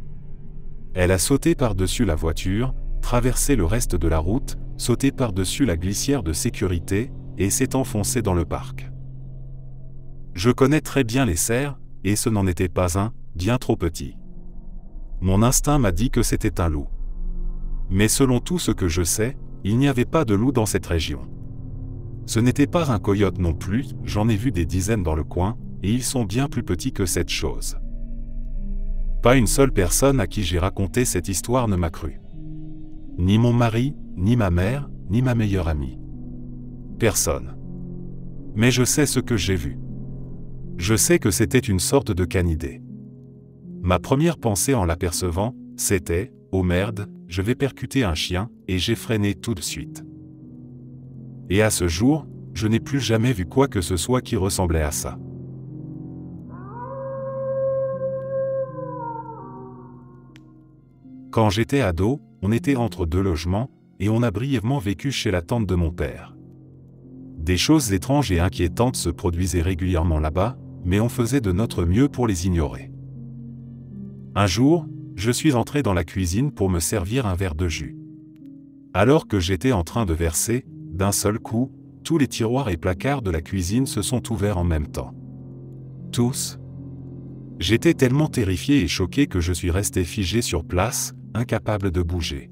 Speaker 1: Elle a sauté par-dessus la voiture, traversé le reste de la route, sauté par-dessus la glissière de sécurité, et s'est enfoncée dans le parc. Je connais très bien les cerfs, et ce n'en était pas un, bien trop petit. Mon instinct m'a dit que c'était un loup. Mais selon tout ce que je sais, il n'y avait pas de loup dans cette région. Ce n'était pas un coyote non plus, j'en ai vu des dizaines dans le coin, et ils sont bien plus petits que cette chose. Pas une seule personne à qui j'ai raconté cette histoire ne m'a cru. Ni mon mari, ni ma mère, ni ma meilleure amie. Personne. Mais je sais ce que j'ai vu. Je sais que c'était une sorte de canidé. Ma première pensée en l'apercevant, c'était « Oh merde, je vais percuter un chien » et j'ai freiné tout de suite. Et à ce jour, je n'ai plus jamais vu quoi que ce soit qui ressemblait à ça. Quand j'étais ado, on était entre deux logements, et on a brièvement vécu chez la tante de mon père. Des choses étranges et inquiétantes se produisaient régulièrement là-bas, mais on faisait de notre mieux pour les ignorer. Un jour, je suis entré dans la cuisine pour me servir un verre de jus. Alors que j'étais en train de verser, d'un seul coup, tous les tiroirs et placards de la cuisine se sont ouverts en même temps. Tous. J'étais tellement terrifié et choqué que je suis resté figé sur place, incapable de bouger.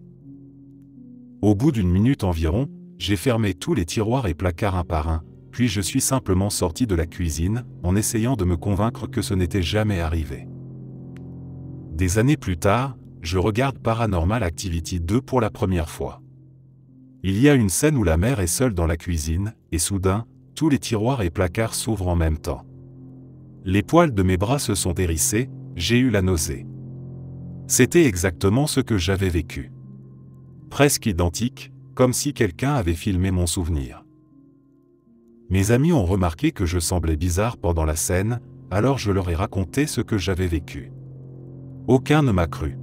Speaker 1: Au bout d'une minute environ, j'ai fermé tous les tiroirs et placards un par un, puis je suis simplement sorti de la cuisine, en essayant de me convaincre que ce n'était jamais arrivé. Des années plus tard, je regarde Paranormal Activity 2 pour la première fois. Il y a une scène où la mère est seule dans la cuisine, et soudain, tous les tiroirs et placards s'ouvrent en même temps. Les poils de mes bras se sont hérissés, j'ai eu la nausée. C'était exactement ce que j'avais vécu. Presque identique, comme si quelqu'un avait filmé mon souvenir. Mes amis ont remarqué que je semblais bizarre pendant la scène, alors je leur ai raconté ce que j'avais vécu. Aucun ne m'a cru.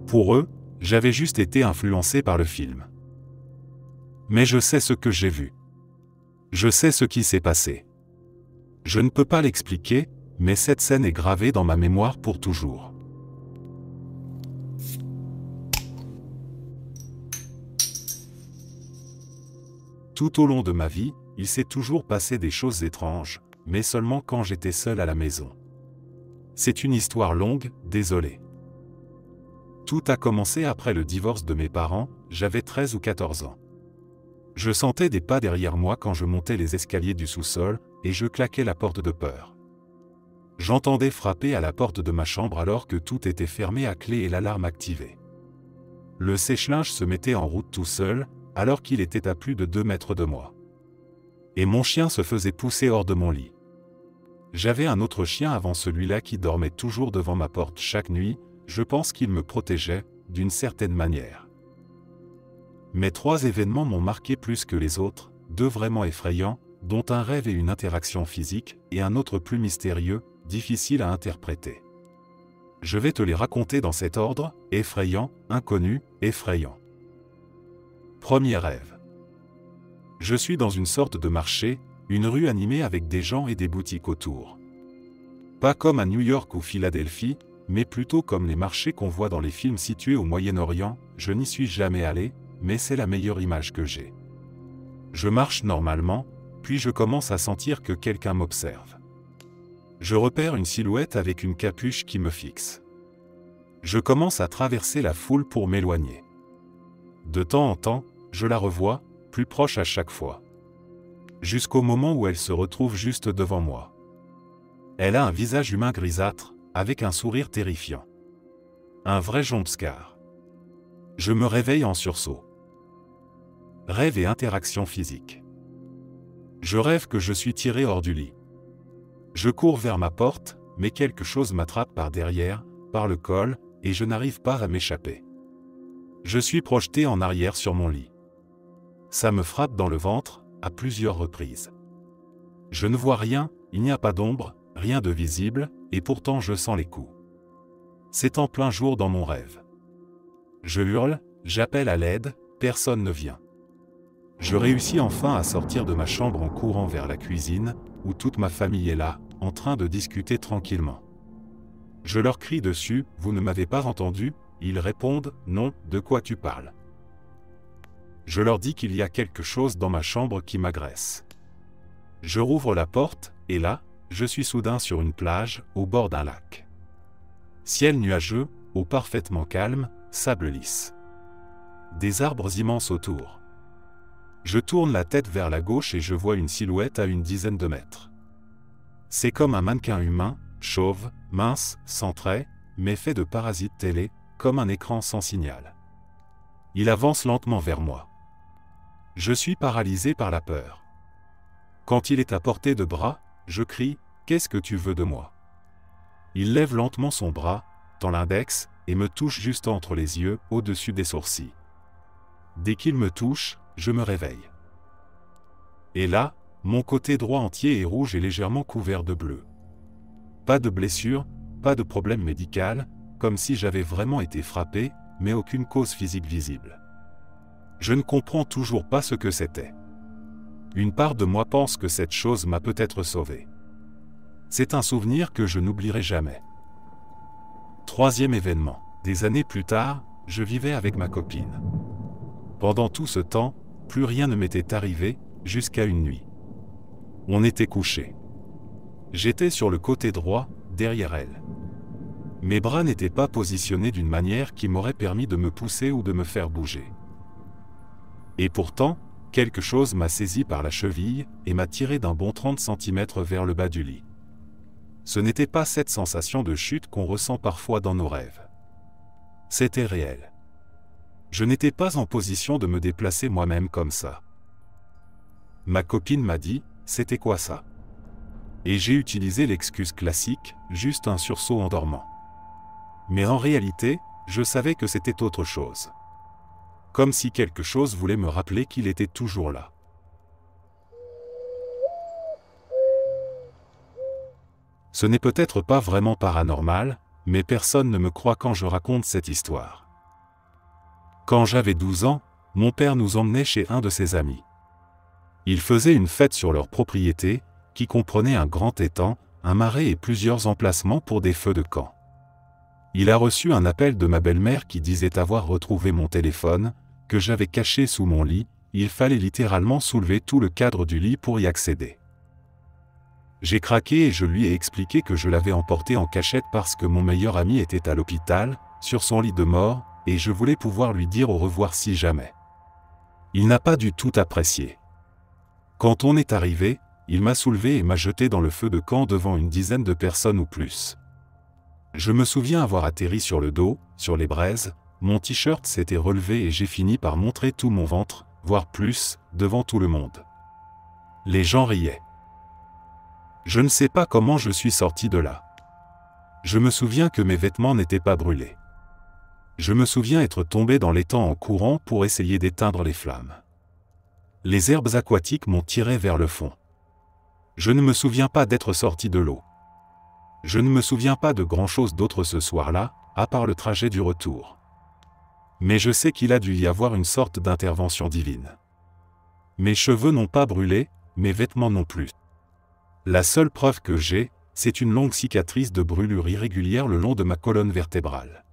Speaker 1: Pour eux, j'avais juste été influencé par le film. Mais je sais ce que j'ai vu. Je sais ce qui s'est passé. Je ne peux pas l'expliquer, mais cette scène est gravée dans ma mémoire pour toujours. Tout au long de ma vie, il s'est toujours passé des choses étranges, mais seulement quand j'étais seul à la maison. C'est une histoire longue, désolé. Tout a commencé après le divorce de mes parents, j'avais 13 ou 14 ans. Je sentais des pas derrière moi quand je montais les escaliers du sous-sol, et je claquais la porte de peur. J'entendais frapper à la porte de ma chambre alors que tout était fermé à clé et l'alarme activée. Le sèche-linge se mettait en route tout seul, alors qu'il était à plus de 2 mètres de moi. Et mon chien se faisait pousser hors de mon lit. J'avais un autre chien avant celui-là qui dormait toujours devant ma porte chaque nuit, je pense qu'il me protégeait, d'une certaine manière. Mais 3 événements m'ont marqué plus que les autres, 2 vraiment effrayants, dont un rêve et une interaction physique, et un autre plus mystérieux, difficile à interpréter. Je vais te les raconter dans cet ordre, effrayant, inconnu, effrayant. Premier rêve. Je suis dans une sorte de marché, une rue animée avec des gens et des boutiques autour. Pas comme à New York ou Philadelphie, mais plutôt comme les marchés qu'on voit dans les films situés au Moyen-Orient, je n'y suis jamais allé, mais c'est la meilleure image que j'ai. Je marche normalement, puis je commence à sentir que quelqu'un m'observe. Je repère une silhouette avec une capuche qui me fixe. Je commence à traverser la foule pour m'éloigner. De temps en temps, je la revois, plus proche à chaque fois. Jusqu'au moment où elle se retrouve juste devant moi. Elle a un visage humain grisâtre, avec un sourire terrifiant. Un vrai jumpscare. Je me réveille en sursaut. Rêve et interaction physique. Je rêve que je suis tiré hors du lit. Je cours vers ma porte, mais quelque chose m'attrape par derrière, par le col, et je n'arrive pas à m'échapper. Je suis projeté en arrière sur mon lit. Ça me frappe dans le ventre, à plusieurs reprises. Je ne vois rien, il n'y a pas d'ombre, rien de visible, et pourtant je sens les coups. C'est en plein jour dans mon rêve. Je hurle, j'appelle à l'aide, personne ne vient. Je réussis enfin à sortir de ma chambre en courant vers la cuisine, où toute ma famille est là, en train de discuter tranquillement. Je leur crie dessus, « Vous ne m'avez pas entendu ?» Ils répondent, « Non, de quoi tu parles ?» Je leur dis qu'il y a quelque chose dans ma chambre qui m'agresse. Je rouvre la porte, et là, je suis soudain sur une plage, au bord d'un lac. Ciel nuageux, eau parfaitement calme, sable lisse. Des arbres immenses autour. Je tourne la tête vers la gauche et je vois une silhouette à une dizaine de mètres. C'est comme un mannequin humain, chauve, mince, sans traits, mais fait de parasites télé, comme un écran sans signal. Il avance lentement vers moi. Je suis paralysé par la peur. Quand il est à portée de bras, je crie, « Qu'est-ce que tu veux de moi ?» Il lève lentement son bras, tend l'index, et me touche juste entre les yeux, au-dessus des sourcils. Dès qu'il me touche, je me réveille. Et là, mon côté droit entier est rouge et légèrement couvert de bleu. Pas de blessure, pas de problème médical, comme si j'avais vraiment été frappé, mais aucune cause physique visible. Je ne comprends toujours pas ce que c'était. Une part de moi pense que cette chose m'a peut-être sauvé. C'est un souvenir que je n'oublierai jamais. Troisième événement. Des années plus tard, je vivais avec ma copine. Pendant tout ce temps, plus rien ne m'était arrivé, jusqu'à une nuit. On était couchés. J'étais sur le côté droit, derrière elle. Mes bras n'étaient pas positionnés d'une manière qui m'aurait permis de me pousser ou de me faire bouger. Et pourtant, quelque chose m'a saisi par la cheville et m'a tiré d'un bon 30 cm vers le bas du lit. Ce n'était pas cette sensation de chute qu'on ressent parfois dans nos rêves. C'était réel. Je n'étais pas en position de me déplacer moi-même comme ça. Ma copine m'a dit, « C'était quoi ça ?» Et j'ai utilisé l'excuse classique, juste un sursaut en dormant. Mais en réalité, je savais que c'était autre chose. Comme si quelque chose voulait me rappeler qu'il était toujours là. Ce n'est peut-être pas vraiment paranormal, mais personne ne me croit quand je raconte cette histoire. Quand j'avais 12 ans, mon père nous emmenait chez un de ses amis. Ils faisaient une fête sur leur propriété, qui comprenait un grand étang, un marais et plusieurs emplacements pour des feux de camp. Il a reçu un appel de ma belle-mère qui disait avoir retrouvé mon téléphone, que j'avais caché sous mon lit. Il fallait littéralement soulever tout le cadre du lit pour y accéder. J'ai craqué et je lui ai expliqué que je l'avais emporté en cachette parce que mon meilleur ami était à l'hôpital, sur son lit de mort, et je voulais pouvoir lui dire au revoir si jamais. Il n'a pas du tout apprécié. Quand on est arrivé, il m'a soulevé et m'a jeté dans le feu de camp devant une dizaine de personnes ou plus. Je me souviens avoir atterri sur le dos, sur les braises, mon t-shirt s'était relevé et j'ai fini par montrer tout mon ventre, voire plus, devant tout le monde. Les gens riaient. Je ne sais pas comment je suis sorti de là. Je me souviens que mes vêtements n'étaient pas brûlés. Je me souviens être tombé dans l'étang en courant pour essayer d'éteindre les flammes. Les herbes aquatiques m'ont tiré vers le fond. Je ne me souviens pas d'être sorti de l'eau. Je ne me souviens pas de grand-chose d'autre ce soir-là, à part le trajet du retour. Mais je sais qu'il a dû y avoir une sorte d'intervention divine. Mes cheveux n'ont pas brûlé, mes vêtements non plus. La seule preuve que j'ai, c'est une longue cicatrice de brûlure irrégulière le long de ma colonne vertébrale.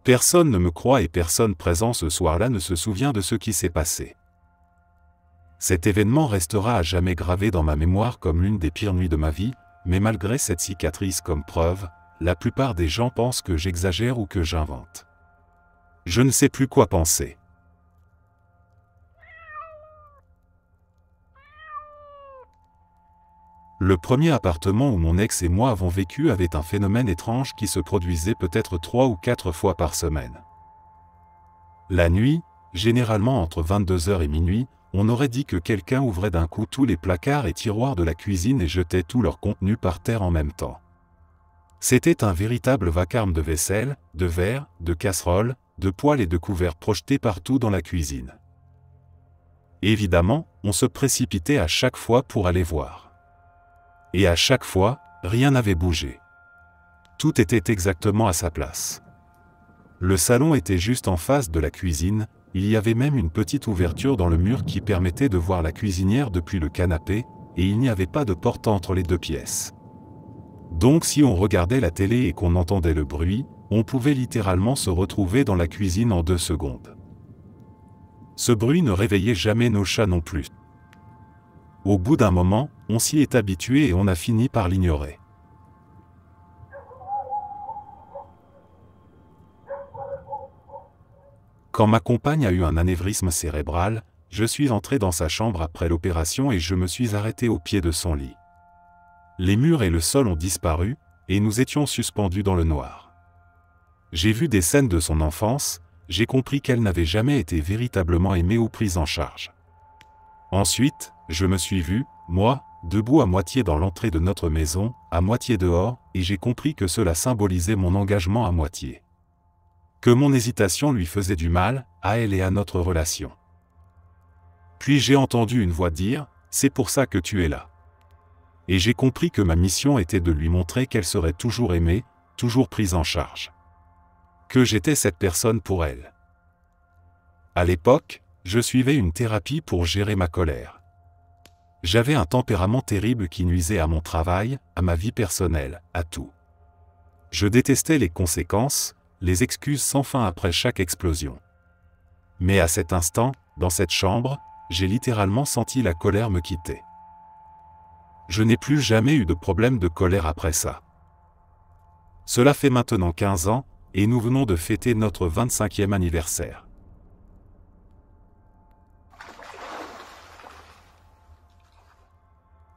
Speaker 1: Personne ne me croit et personne présent ce soir-là ne se souvient de ce qui s'est passé. Cet événement restera à jamais gravé dans ma mémoire comme l'une des pires nuits de ma vie, mais malgré cette cicatrice comme preuve, la plupart des gens pensent que j'exagère ou que j'invente. Je ne sais plus quoi penser. Le premier appartement où mon ex et moi avons vécu avait un phénomène étrange qui se produisait peut-être 3 ou 4 fois par semaine. La nuit, généralement entre 22h et minuit, on aurait dit que quelqu'un ouvrait d'un coup tous les placards et tiroirs de la cuisine et jetait tout leur contenu par terre en même temps. C'était un véritable vacarme de vaisselle, de verres, de casseroles, de poêles et de couverts projetés partout dans la cuisine. Évidemment, on se précipitait à chaque fois pour aller voir. Et à chaque fois, rien n'avait bougé. Tout était exactement à sa place. Le salon était juste en face de la cuisine, il y avait même une petite ouverture dans le mur qui permettait de voir la cuisinière depuis le canapé, et il n'y avait pas de porte entre les deux pièces. Donc si on regardait la télé et qu'on entendait le bruit, on pouvait littéralement se retrouver dans la cuisine en 2 secondes. Ce bruit ne réveillait jamais nos chats non plus. Au bout d'un moment, on s'y est habitué et on a fini par l'ignorer. Quand ma compagne a eu un anévrisme cérébral, je suis entré dans sa chambre après l'opération et je me suis arrêté au pied de son lit. Les murs et le sol ont disparu, et nous étions suspendus dans le noir. J'ai vu des scènes de son enfance, j'ai compris qu'elle n'avait jamais été véritablement aimée ou prise en charge. Ensuite, je me suis vu, moi, debout à moitié dans l'entrée de notre maison, à moitié dehors, et j'ai compris que cela symbolisait mon engagement à moitié. Que mon hésitation lui faisait du mal, à elle et à notre relation. Puis j'ai entendu une voix dire, « C'est pour ça que tu es là. » Et j'ai compris que ma mission était de lui montrer qu'elle serait toujours aimée, toujours prise en charge. Que j'étais cette personne pour elle. À l'époque, je suivais une thérapie pour gérer ma colère. J'avais un tempérament terrible qui nuisait à mon travail, à ma vie personnelle, à tout. Je détestais les conséquences, les excuses sans fin après chaque explosion. Mais à cet instant, dans cette chambre, j'ai littéralement senti la colère me quitter. Je n'ai plus jamais eu de problème de colère après ça. Cela fait maintenant 15 ans, et nous venons de fêter notre 25e anniversaire.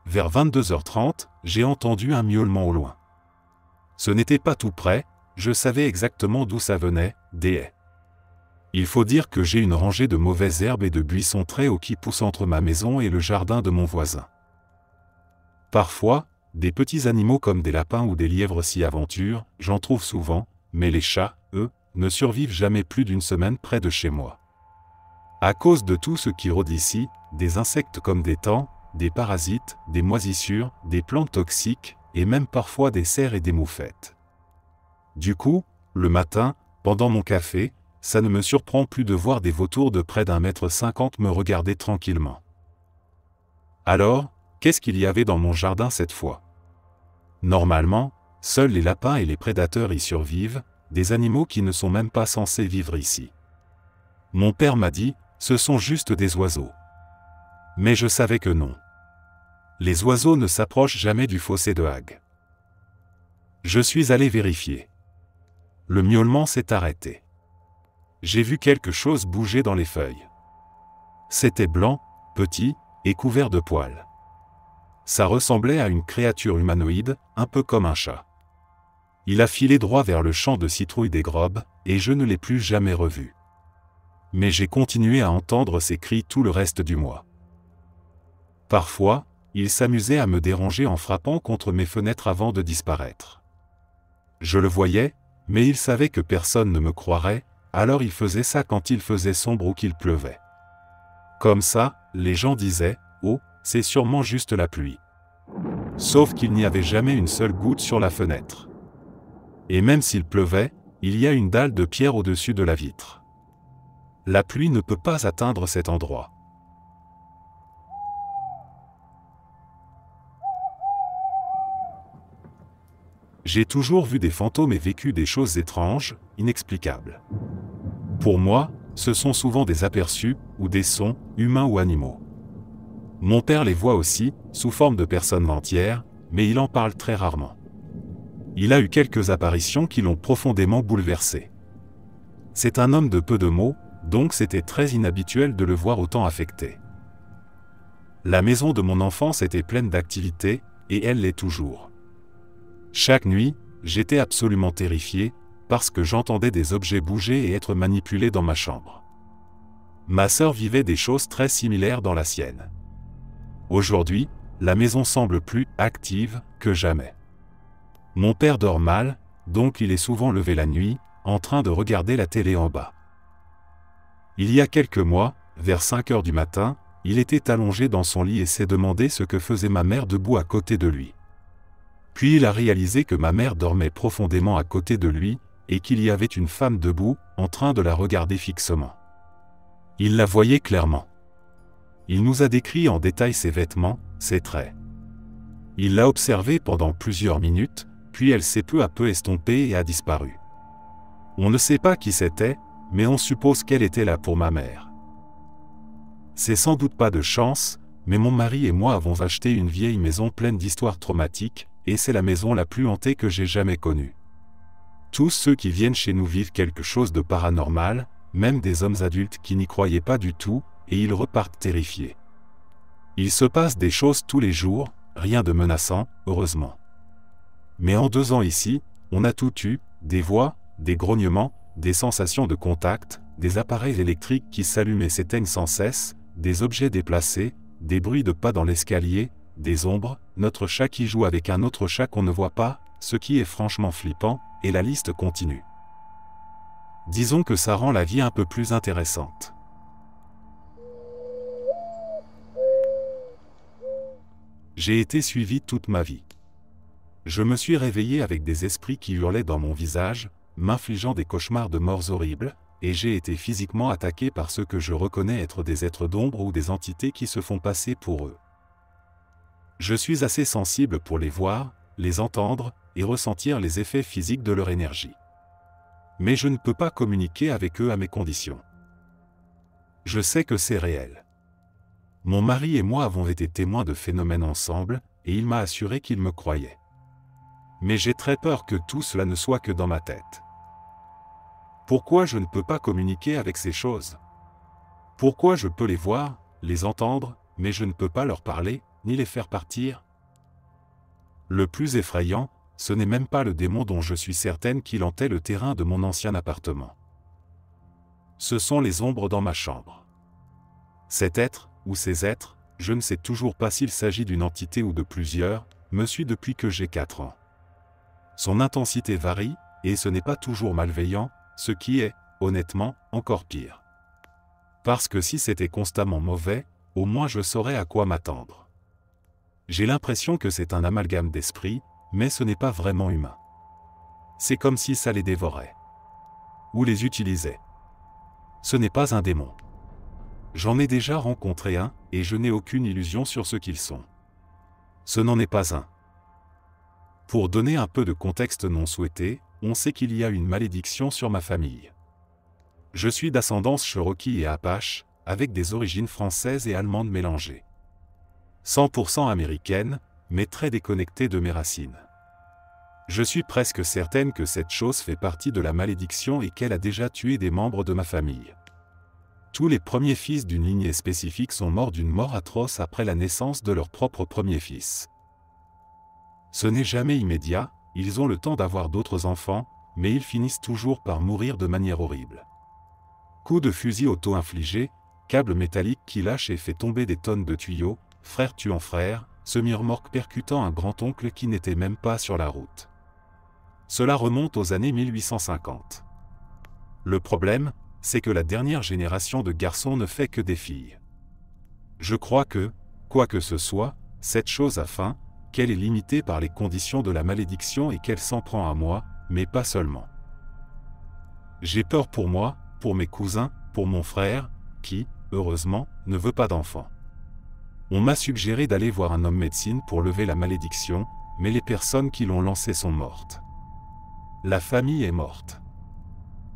Speaker 1: Vers 22h30, j'ai entendu un miaulement au loin. Ce n'était pas tout près, je savais exactement d'où ça venait, des haies. Il faut dire que j'ai une rangée de mauvaises herbes et de buissons très hauts qui poussent entre ma maison et le jardin de mon voisin. Parfois, des petits animaux comme des lapins ou des lièvres s'y aventurent, j'en trouve souvent, mais les chats, eux, ne survivent jamais plus d'1 semaine près de chez moi. À cause de tout ce qui rôde ici, des insectes comme des taans, des parasites, des moisissures, des plantes toxiques, et même parfois des cerfs et des moufettes. Du coup, le matin, pendant mon café, ça ne me surprend plus de voir des vautours de près d'1,50 m me regarder tranquillement. Alors, qu'est-ce qu'il y avait dans mon jardin cette fois? Normalement, seuls les lapins et les prédateurs y survivent, des animaux qui ne sont même pas censés vivre ici. Mon père m'a dit, ce sont juste des oiseaux. Mais je savais que non. Les oiseaux ne s'approchent jamais du fossé de Hague. Je suis allé vérifier. Le miaulement s'est arrêté. J'ai vu quelque chose bouger dans les feuilles. C'était blanc, petit, et couvert de poils. Ça ressemblait à une créature humanoïde, un peu comme un chat. Il a filé droit vers le champ de citrouilles des grobes, et je ne l'ai plus jamais revu. Mais j'ai continué à entendre ses cris tout le reste du mois. Parfois, il s'amusait à me déranger en frappant contre mes fenêtres avant de disparaître. Je le voyais, mais il savait que personne ne me croirait, alors il faisait ça quand il faisait sombre ou qu'il pleuvait. Comme ça, les gens disaient, « Oh, c'est sûrement juste la pluie. » Sauf qu'il n'y avait jamais une seule goutte sur la fenêtre. Et même s'il pleuvait, il y a une dalle de pierre au-dessus de la vitre. La pluie ne peut pas atteindre cet endroit. J'ai toujours vu des fantômes et vécu des choses étranges, inexplicables. Pour moi, ce sont souvent des aperçus, ou des sons, humains ou animaux. Mon père les voit aussi, sous forme de personnes entières, mais il en parle très rarement. Il a eu quelques apparitions qui l'ont profondément bouleversé. C'est un homme de peu de mots, donc c'était très inhabituel de le voir autant affecté. La maison de mon enfance était pleine d'activités, et elle l'est toujours. Chaque nuit, j'étais absolument terrifié, parce que j'entendais des objets bouger et être manipulés dans ma chambre. Ma sœur vivait des choses très similaires dans la sienne. Aujourd'hui, la maison semble plus active que jamais. Mon père dort mal, donc il est souvent levé la nuit, en train de regarder la télé en bas. Il y a quelques mois, vers 5 heures du matin, il était allongé dans son lit et s'est demandé ce que faisait ma mère debout à côté de lui. Puis il a réalisé que ma mère dormait profondément à côté de lui, et qu'il y avait une femme debout, en train de la regarder fixement. Il la voyait clairement. Il nous a décrit en détail ses vêtements, ses traits. Il l'a observée pendant plusieurs minutes, puis elle s'est peu à peu estompée et a disparu. On ne sait pas qui c'était, mais on suppose qu'elle était là pour ma mère. C'est sans doute pas de chance, mais mon mari et moi avons acheté une vieille maison pleine d'histoires traumatiques, et c'est la maison la plus hantée que j'ai jamais connue. Tous ceux qui viennent chez nous vivent quelque chose de paranormal, même des hommes adultes qui n'y croyaient pas du tout, et ils repartent terrifiés. Il se passe des choses tous les jours, rien de menaçant, heureusement. Mais en 2 ans ici, on a tout eu, des voix, des grognements, des sensations de contact, des appareils électriques qui s'allument et s'éteignent sans cesse, des objets déplacés, des bruits de pas dans l'escalier, des ombres, notre chat qui joue avec un autre chat qu'on ne voit pas, ce qui est franchement flippant, et la liste continue. Disons que ça rend la vie un peu plus intéressante. J'ai été suivi toute ma vie. Je me suis réveillé avec des esprits qui hurlaient dans mon visage, m'infligeant des cauchemars de morts horribles, et j'ai été physiquement attaqué par ceux que je reconnais être des êtres d'ombre ou des entités qui se font passer pour eux. Je suis assez sensible pour les voir, les entendre, et ressentir les effets physiques de leur énergie. Mais je ne peux pas communiquer avec eux à mes conditions. Je sais que c'est réel. Mon mari et moi avons été témoins de phénomènes ensemble, et il m'a assuré qu'il me croyait. Mais j'ai très peur que tout cela ne soit que dans ma tête. Pourquoi je ne peux pas communiquer avec ces choses? Pourquoi je peux les voir, les entendre, mais je ne peux pas leur parler, ni les faire partir? Le plus effrayant, ce n'est même pas le démon dont je suis certaine qu'il hantait le terrain de mon ancien appartement. Ce sont les ombres dans ma chambre. Cet être, ou ces êtres, je ne sais toujours pas s'il s'agit d'une entité ou de plusieurs, me suit depuis que j'ai 4 ans. Son intensité varie, et ce n'est pas toujours malveillant, ce qui est, honnêtement, encore pire. Parce que si c'était constamment mauvais, au moins je saurais à quoi m'attendre. J'ai l'impression que c'est un amalgame d'esprits, mais ce n'est pas vraiment humain. C'est comme si ça les dévorait. Ou les utilisait. Ce n'est pas un démon. J'en ai déjà rencontré un, et je n'ai aucune illusion sur ce qu'ils sont. Ce n'en est pas un. Pour donner un peu de contexte non souhaité, on sait qu'il y a une malédiction sur ma famille. Je suis d'ascendance Cherokee et Apache, avec des origines françaises et allemandes mélangées. 100% américaine, mais très déconnectée de mes racines. Je suis presque certaine que cette chose fait partie de la malédiction et qu'elle a déjà tué des membres de ma famille. Tous les premiers fils d'une lignée spécifique sont morts d'une mort atroce après la naissance de leur propre premier fils. Ce n'est jamais immédiat, ils ont le temps d'avoir d'autres enfants, mais ils finissent toujours par mourir de manière horrible. Coups de fusil auto-infligés, câbles métalliques qui lâchent et fait tomber des tonnes de tuyaux, frère tuant frère, semi-remorque percutant un grand-oncle qui n'était même pas sur la route. Cela remonte aux années 1850. Le problème, c'est que la dernière génération de garçons ne fait que des filles. Je crois que, quoi que ce soit, cette chose a fin, qu'elle est limitée par les conditions de la malédiction et qu'elle s'en prend à moi, mais pas seulement. J'ai peur pour moi, pour mes cousins, pour mon frère, qui, heureusement, ne veut pas d'enfant. On m'a suggéré d'aller voir un homme médecine pour lever la malédiction, mais les personnes qui l'ont lancée sont mortes. La famille est morte.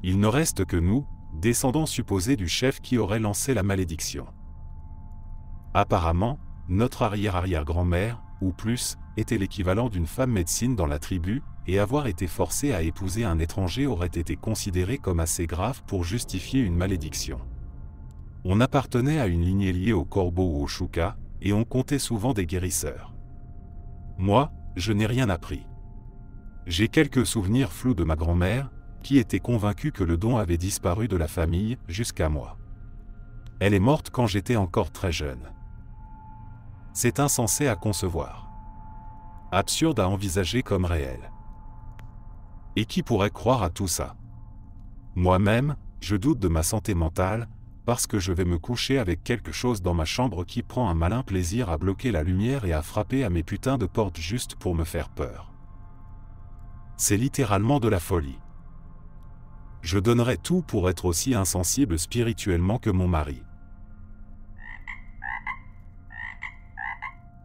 Speaker 1: Il ne reste que nous, descendants supposés du chef qui aurait lancé la malédiction. Apparemment, notre arrière-arrière-grand-mère, ou plus, était l'équivalent d'une femme médecine dans la tribu, et avoir été forcée à épouser un étranger aurait été considéré comme assez grave pour justifier une malédiction. On appartenait à une lignée liée aux corbeaux ou aux choucas, et on comptait souvent des guérisseurs. Moi, je n'ai rien appris. J'ai quelques souvenirs flous de ma grand-mère, qui était convaincue que le don avait disparu de la famille, jusqu'à moi. Elle est morte quand j'étais encore très jeune. C'est insensé à concevoir. Absurde à envisager comme réel. Et qui pourrait croire à tout ça? Moi-même, je doute de ma santé mentale, parce que je vais me coucher avec quelque chose dans ma chambre qui prend un malin plaisir à bloquer la lumière et à frapper à mes putains de portes juste pour me faire peur. C'est littéralement de la folie. Je donnerais tout pour être aussi insensible spirituellement que mon mari.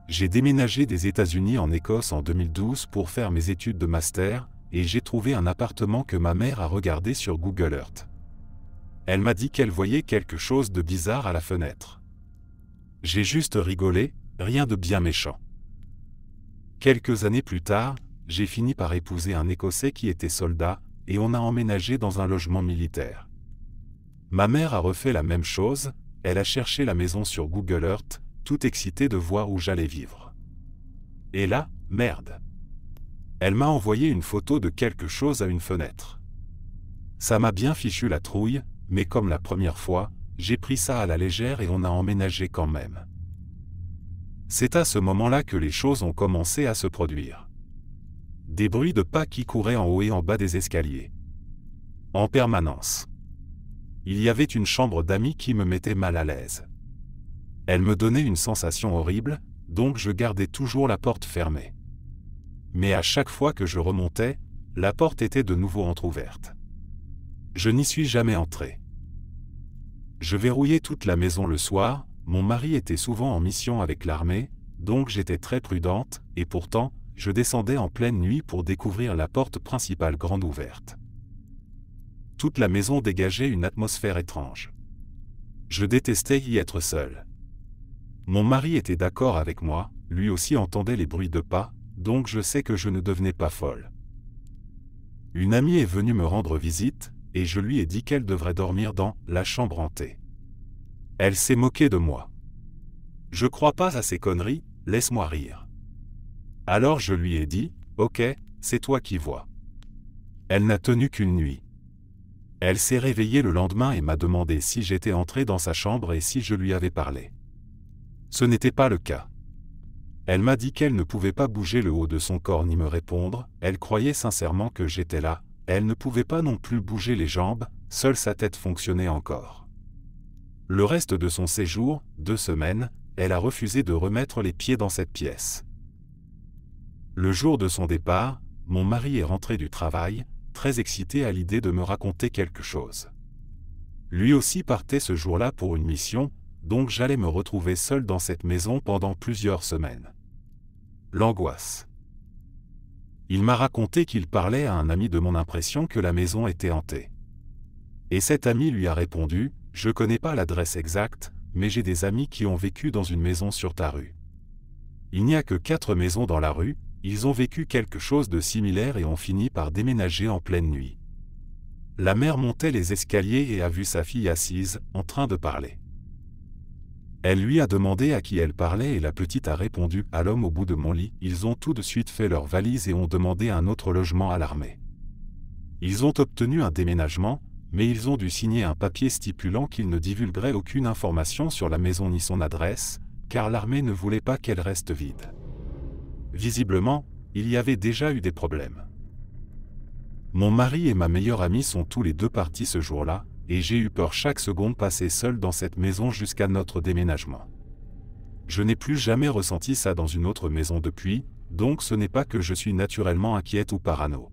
Speaker 1: J'ai déménagé des États-Unis en Écosse en 2012 pour faire mes études de master, et j'ai trouvé un appartement que ma mère a regardé sur Google Earth. Elle m'a dit qu'elle voyait quelque chose de bizarre à la fenêtre. J'ai juste rigolé, rien de bien méchant. Quelques années plus tard, j'ai fini par épouser un Écossais qui était soldat, et on a emménagé dans un logement militaire. Ma mère a refait la même chose, elle a cherché la maison sur Google Earth, toute excitée de voir où j'allais vivre. Et là, merde. Elle m'a envoyé une photo de quelque chose à une fenêtre. Ça m'a bien fichu la trouille, mais comme la première fois, j'ai pris ça à la légère et on a emménagé quand même. C'est à ce moment-là que les choses ont commencé à se produire. Des bruits de pas qui couraient en haut et en bas des escaliers. En permanence. Il y avait une chambre d'amis qui me mettait mal à l'aise. Elle me donnait une sensation horrible, donc je gardais toujours la porte fermée. Mais à chaque fois que je remontais, la porte était de nouveau entr'ouverte. Je n'y suis jamais entré. Je verrouillais toute la maison le soir, mon mari était souvent en mission avec l'armée, donc j'étais très prudente, et pourtant, je descendais en pleine nuit pour découvrir la porte principale grande ouverte. Toute la maison dégageait une atmosphère étrange. Je détestais y être seul. Mon mari était d'accord avec moi, lui aussi entendait les bruits de pas, donc je sais que je ne devenais pas folle. Une amie est venue me rendre visite, et je lui ai dit qu'elle devrait dormir dans la chambre hantée. Elle s'est moquée de moi. Je crois pas à ces conneries, laisse-moi rire. Alors je lui ai dit, ok, c'est toi qui vois. Elle n'a tenu qu'une nuit. Elle s'est réveillée le lendemain et m'a demandé si j'étais entré dans sa chambre et si je lui avais parlé. Ce n'était pas le cas. Elle m'a dit qu'elle ne pouvait pas bouger le haut de son corps ni me répondre, elle croyait sincèrement que j'étais là, elle ne pouvait pas non plus bouger les jambes, seule sa tête fonctionnait encore. Le reste de son séjour, 2 semaines, elle a refusé de remettre les pieds dans cette pièce. Le jour de son départ, mon mari est rentré du travail, très excité à l'idée de me raconter quelque chose. Lui aussi partait ce jour-là pour une mission, donc j'allais me retrouver seul dans cette maison pendant plusieurs semaines. L'angoisse. Il m'a raconté qu'il parlait à un ami de mon impression que la maison était hantée. Et cet ami lui a répondu, « Je connais pas l'adresse exacte, mais j'ai des amis qui ont vécu dans une maison sur ta rue. Il n'y a que 4 maisons dans la rue, ils ont vécu quelque chose de similaire et ont fini par déménager en pleine nuit. » La mère montait les escaliers et a vu sa fille assise, en train de parler. Elle lui a demandé à qui elle parlait et la petite a répondu à l'homme au bout de mon lit. Ils ont tout de suite fait leurs valises et ont demandé un autre logement à l'armée. Ils ont obtenu un déménagement, mais ils ont dû signer un papier stipulant qu'ils ne divulgueraient aucune information sur la maison ni son adresse, car l'armée ne voulait pas qu'elle reste vide. Visiblement, il y avait déjà eu des problèmes. Mon mari et ma meilleure amie sont tous les deux partis ce jour-là, et j'ai eu peur chaque seconde passée seule dans cette maison jusqu'à notre déménagement. Je n'ai plus jamais ressenti ça dans une autre maison depuis, donc ce n'est pas que je suis naturellement inquiète ou parano.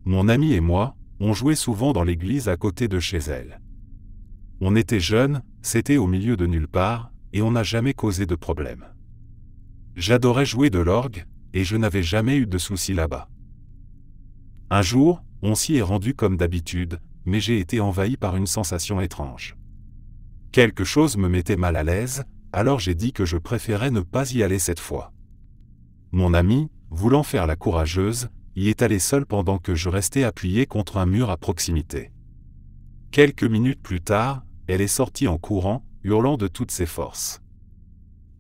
Speaker 1: Mon amie et moi, on jouait souvent dans l'église à côté de chez elle. On était jeunes, c'était au milieu de nulle part, et on n'a jamais causé de problème. J'adorais jouer de l'orgue, et je n'avais jamais eu de soucis là-bas. Un jour, on s'y est rendu comme d'habitude, mais j'ai été envahi par une sensation étrange. Quelque chose me mettait mal à l'aise, alors j'ai dit que je préférais ne pas y aller cette fois. Mon amie, voulant faire la courageuse, y est allée seule pendant que je restais appuyé contre un mur à proximité. Quelques minutes plus tard, elle est sortie en courant, hurlant de toutes ses forces.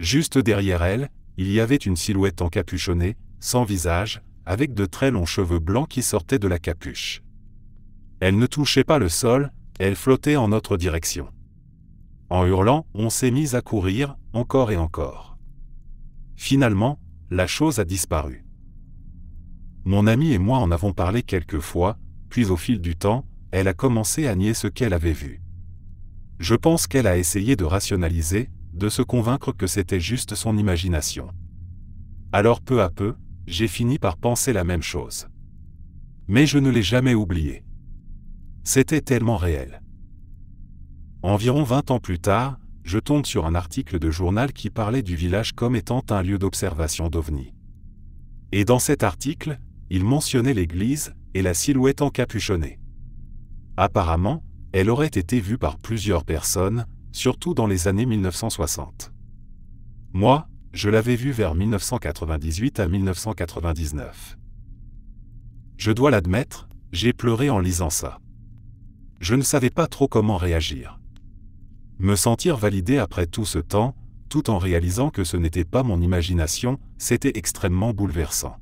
Speaker 1: Juste derrière elle, il y avait une silhouette encapuchonnée, sans visage, avec de très longs cheveux blancs qui sortaient de la capuche. Elle ne touchait pas le sol, elle flottait en notre direction. En hurlant, on s'est mis à courir, encore et encore. Finalement, la chose a disparu. Mon amie et moi en avons parlé quelques fois, puis au fil du temps, elle a commencé à nier ce qu'elle avait vu. Je pense qu'elle a essayé de rationaliser, de se convaincre que c'était juste son imagination. Alors peu à peu, j'ai fini par penser la même chose. Mais je ne l'ai jamais oublié. C'était tellement réel. Environ 20 ans plus tard, je tombe sur un article de journal qui parlait du village comme étant un lieu d'observation d'OVNI. Et dans cet article, il mentionnait l'église et la silhouette encapuchonnée. Apparemment, elle aurait été vue par plusieurs personnes, surtout dans les années 1960. Moi, je l'avais vue vers 1998 à 1999. Je dois l'admettre, j'ai pleuré en lisant ça. Je ne savais pas trop comment réagir. Me sentir validé après tout ce temps, tout en réalisant que ce n'était pas mon imagination, c'était extrêmement bouleversant.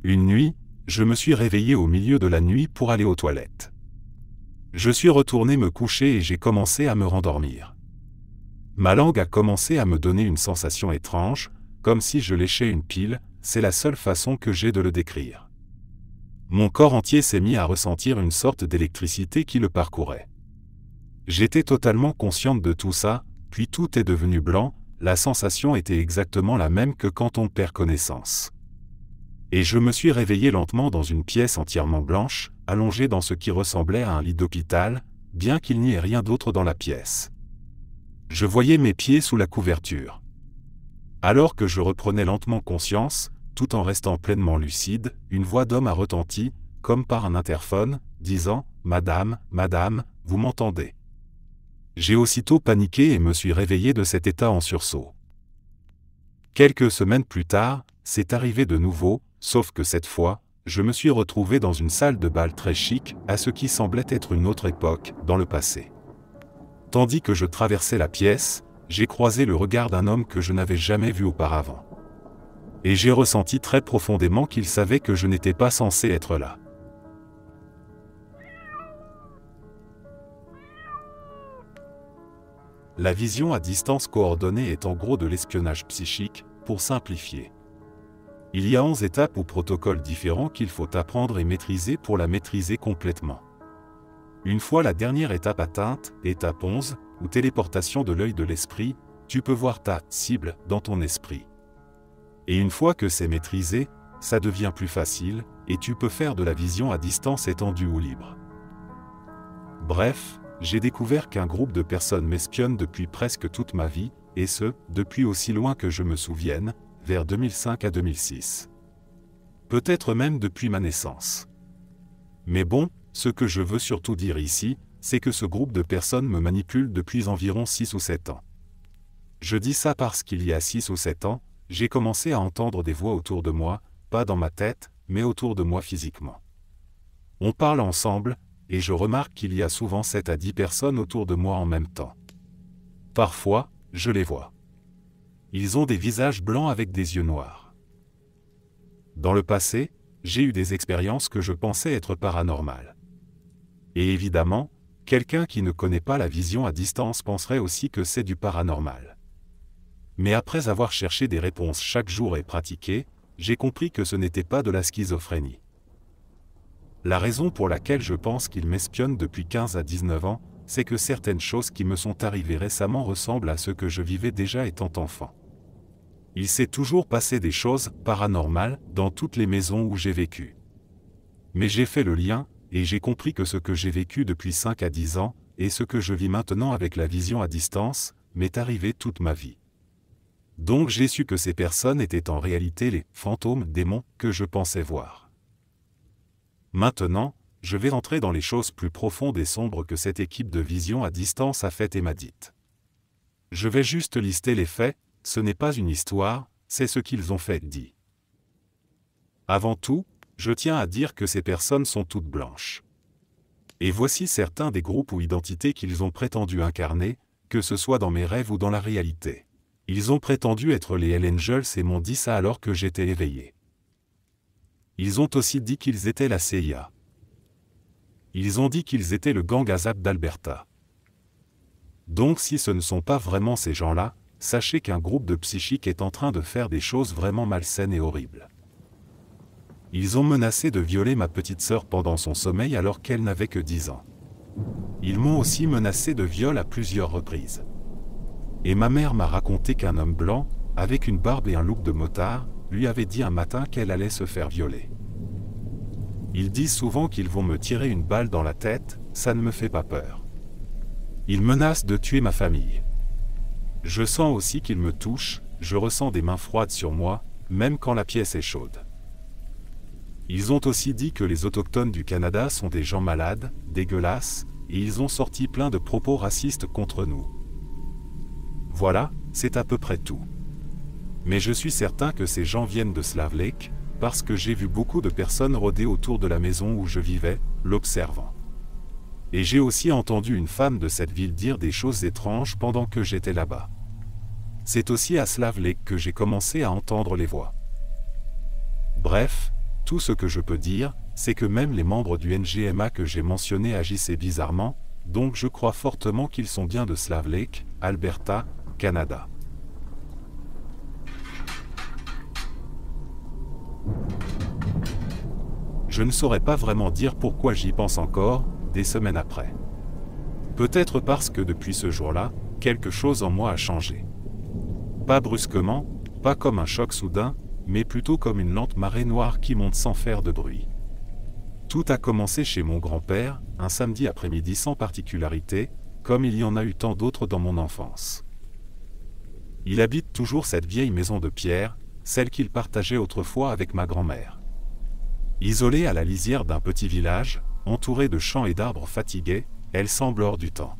Speaker 1: Une nuit, je me suis réveillé au milieu de la nuit pour aller aux toilettes. Je suis retourné me coucher et j'ai commencé à me rendormir. Ma langue a commencé à me donner une sensation étrange, comme si je léchais une pile, c'est la seule façon que j'ai de le décrire. Mon corps entier s'est mis à ressentir une sorte d'électricité qui le parcourait. J'étais totalement consciente de tout ça, puis tout est devenu blanc, la sensation était exactement la même que quand on perd connaissance. Et je me suis réveillé lentement dans une pièce entièrement blanche, allongé dans ce qui ressemblait à un lit d'hôpital, bien qu'il n'y ait rien d'autre dans la pièce. Je voyais mes pieds sous la couverture. Alors que je reprenais lentement conscience, tout en restant pleinement lucide, une voix d'homme a retenti, comme par un interphone, disant « Madame, madame, vous m'entendez ?» J'ai aussitôt paniqué et me suis réveillé de cet état en sursaut. Quelques semaines plus tard, c'est arrivé de nouveau, sauf que cette fois, je me suis retrouvé dans une salle de bal très chic, à ce qui semblait être une autre époque, dans le passé. Tandis que je traversais la pièce, j'ai croisé le regard d'un homme que je n'avais jamais vu auparavant. Et j'ai ressenti très profondément qu'il savait que je n'étais pas censé être là. La vision à distance coordonnée est en gros de l'espionnage psychique, pour simplifier. Il y a 11 étapes ou protocoles différents qu'il faut apprendre et maîtriser pour la maîtriser complètement. Une fois la dernière étape atteinte, étape 11, ou téléportation de l'œil de l'esprit, tu peux voir ta cible dans ton esprit. Et une fois que c'est maîtrisé, ça devient plus facile, et tu peux faire de la vision à distance étendue ou libre. Bref, j'ai découvert qu'un groupe de personnes m'espionne depuis presque toute ma vie, et ce, depuis aussi loin que je me souvienne, vers 2005 à 2006. Peut-être même depuis ma naissance. Mais bon, ce que je veux surtout dire ici, c'est que ce groupe de personnes me manipule depuis environ 6 ou 7 ans. Je dis ça parce qu'il y a 6 ou 7 ans, j'ai commencé à entendre des voix autour de moi, pas dans ma tête, mais autour de moi physiquement. On parle ensemble, et je remarque qu'il y a souvent 7 à 10 personnes autour de moi en même temps. Parfois, je les vois. Ils ont des visages blancs avec des yeux noirs. Dans le passé, j'ai eu des expériences que je pensais être paranormales. Et évidemment, quelqu'un qui ne connaît pas la vision à distance penserait aussi que c'est du paranormal. Mais après avoir cherché des réponses chaque jour et pratiqué, j'ai compris que ce n'était pas de la schizophrénie. La raison pour laquelle je pense qu'il m'espionne depuis 15 à 19 ans, c'est que certaines choses qui me sont arrivées récemment ressemblent à ce que je vivais déjà étant enfant. Il s'est toujours passé des choses paranormales dans toutes les maisons où j'ai vécu. Mais j'ai fait le lien, et j'ai compris que ce que j'ai vécu depuis 5 à 10 ans, et ce que je vis maintenant avec la vision à distance, m'est arrivé toute ma vie. Donc j'ai su que ces personnes étaient en réalité les fantômes, démons, que je pensais voir. Maintenant, je vais entrer dans les choses plus profondes et sombres que cette équipe de vision à distance a faites et m'a dites. Je vais juste lister les faits, ce n'est pas une histoire, c'est ce qu'ils ont fait, dit. Avant tout, je tiens à dire que ces personnes sont toutes blanches. Et voici certains des groupes ou identités qu'ils ont prétendu incarner, que ce soit dans mes rêves ou dans la réalité. Ils ont prétendu être les Hells Angels et m'ont dit ça alors que j'étais éveillé. Ils ont aussi dit qu'ils étaient la CIA. Ils ont dit qu'ils étaient le gang ASAP d'Alberta. Donc si ce ne sont pas vraiment ces gens-là, sachez qu'un groupe de psychiques est en train de faire des choses vraiment malsaines et horribles. Ils ont menacé de violer ma petite sœur pendant son sommeil alors qu'elle n'avait que 10 ans. Ils m'ont aussi menacé de viol à plusieurs reprises. Et ma mère m'a raconté qu'un homme blanc, avec une barbe et un look de motard, lui avait dit un matin qu'elle allait se faire violer. Ils disent souvent qu'ils vont me tirer une balle dans la tête, ça ne me fait pas peur. Ils menacent de tuer ma famille. Je sens aussi qu'ils me touchent, je ressens des mains froides sur moi, même quand la pièce est chaude. Ils ont aussi dit que les autochtones du Canada sont des gens malades, dégueulasses, et ils ont sorti plein de propos racistes contre nous. Voilà, c'est à peu près tout. Mais je suis certain que ces gens viennent de Slave Lake, parce que j'ai vu beaucoup de personnes rôder autour de la maison où je vivais, l'observant. Et j'ai aussi entendu une femme de cette ville dire des choses étranges pendant que j'étais là-bas. C'est aussi à Slave Lake que j'ai commencé à entendre les voix. Bref, tout ce que je peux dire, c'est que même les membres du NGMA que j'ai mentionnés agissaient bizarrement, donc je crois fortement qu'ils sont bien de Slave Lake, Alberta, Canada. Je ne saurais pas vraiment dire pourquoi j'y pense encore, des semaines après. Peut-être parce que depuis ce jour-là, quelque chose en moi a changé. Pas brusquement, pas comme un choc soudain, mais plutôt comme une lente marée noire qui monte sans faire de bruit. Tout a commencé chez mon grand-père, un samedi après-midi sans particularité, comme il y en a eu tant d'autres dans mon enfance. Il habite toujours cette vieille maison de pierre, celle qu'il partageait autrefois avec ma grand-mère. Isolée à la lisière d'un petit village, entourée de champs et d'arbres fatigués, elle semble hors du temps.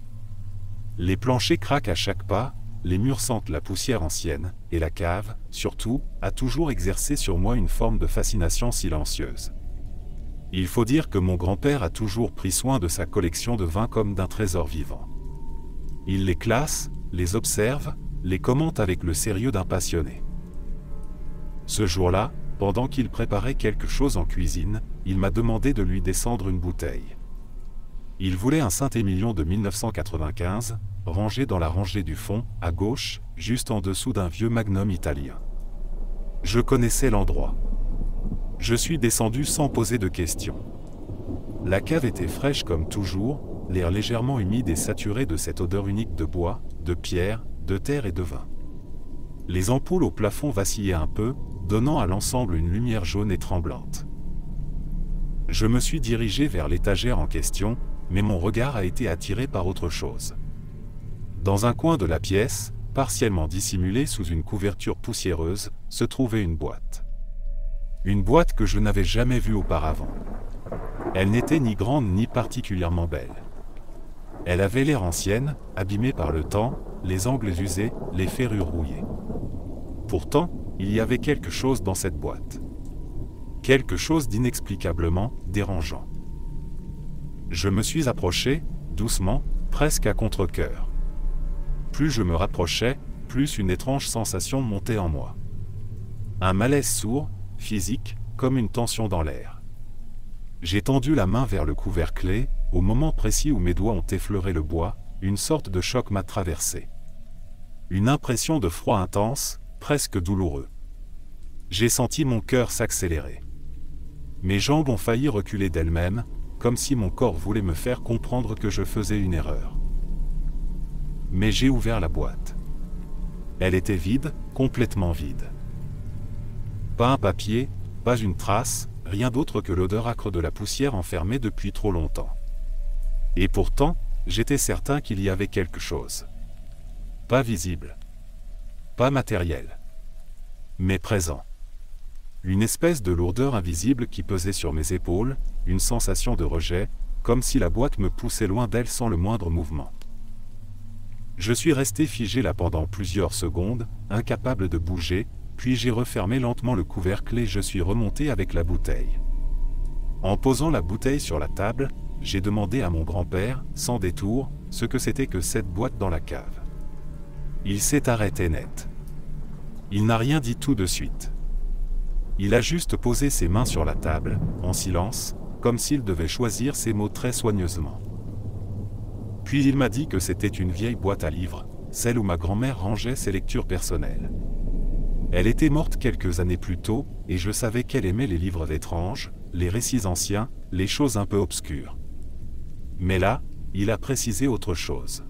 Speaker 1: Les planchers craquent à chaque pas, les murs sentent la poussière ancienne, et la cave, surtout, a toujours exercé sur moi une forme de fascination silencieuse. Il faut dire que mon grand-père a toujours pris soin de sa collection de vins comme d'un trésor vivant. Il les classe, les observe, les commente avec le sérieux d'un passionné. Ce jour-là, pendant qu'il préparait quelque chose en cuisine, il m'a demandé de lui descendre une bouteille. Il voulait un Saint-Émilion de 1995, rangé dans la rangée du fond, à gauche, juste en dessous d'un vieux Magnum italien. Je connaissais l'endroit. Je suis descendu sans poser de questions. La cave était fraîche comme toujours, l'air légèrement humide et saturé de cette odeur unique de bois, de pierre, de terre et de vin. Les ampoules au plafond vacillaient un peu, donnant à l'ensemble une lumière jaune et tremblante. Je me suis dirigé vers l'étagère en question, mais mon regard a été attiré par autre chose. Dans un coin de la pièce, partiellement dissimulée sous une couverture poussiéreuse, se trouvait une boîte. Une boîte que je n'avais jamais vue auparavant. Elle n'était ni grande ni particulièrement belle. Elle avait l'air ancienne, abîmée par le temps, les angles usés, les ferrures rouillées. Pourtant, il y avait quelque chose dans cette boîte. Quelque chose d'inexplicablement dérangeant. Je me suis approché, doucement, presque à contre-cœur. Plus je me rapprochais, plus une étrange sensation montait en moi. Un malaise sourd, physique, comme une tension dans l'air. J'ai tendu la main vers le couvercle, au moment précis où mes doigts ont effleuré le bois, une sorte de choc m'a traversé. Une impression de froid intense, presque douloureux. J'ai senti mon cœur s'accélérer. Mes jambes ont failli reculer d'elles-mêmes, comme si mon corps voulait me faire comprendre que je faisais une erreur. Mais j'ai ouvert la boîte. Elle était vide, complètement vide. Pas un papier, pas une trace, rien d'autre que l'odeur âcre de la poussière enfermée depuis trop longtemps. Et pourtant, j'étais certain qu'il y avait quelque chose. Pas visible. Pas matériel. Mais présent. Une espèce de lourdeur invisible qui pesait sur mes épaules, une sensation de rejet, comme si la boîte me poussait loin d'elle sans le moindre mouvement. Je suis resté figé là pendant plusieurs secondes, incapable de bouger, puis j'ai refermé lentement le couvercle et je suis remonté avec la bouteille. En posant la bouteille sur la table, j'ai demandé à mon grand-père, sans détour, ce que c'était que cette boîte dans la cave. Il s'est arrêté net. Il n'a rien dit tout de suite. Il a juste posé ses mains sur la table, en silence, comme s'il devait choisir ses mots très soigneusement. Puis il m'a dit que c'était une vieille boîte à livres, celle où ma grand-mère rangeait ses lectures personnelles. Elle était morte quelques années plus tôt, et je savais qu'elle aimait les livres étranges, les récits anciens, les choses un peu obscures. Mais là, il a précisé autre chose.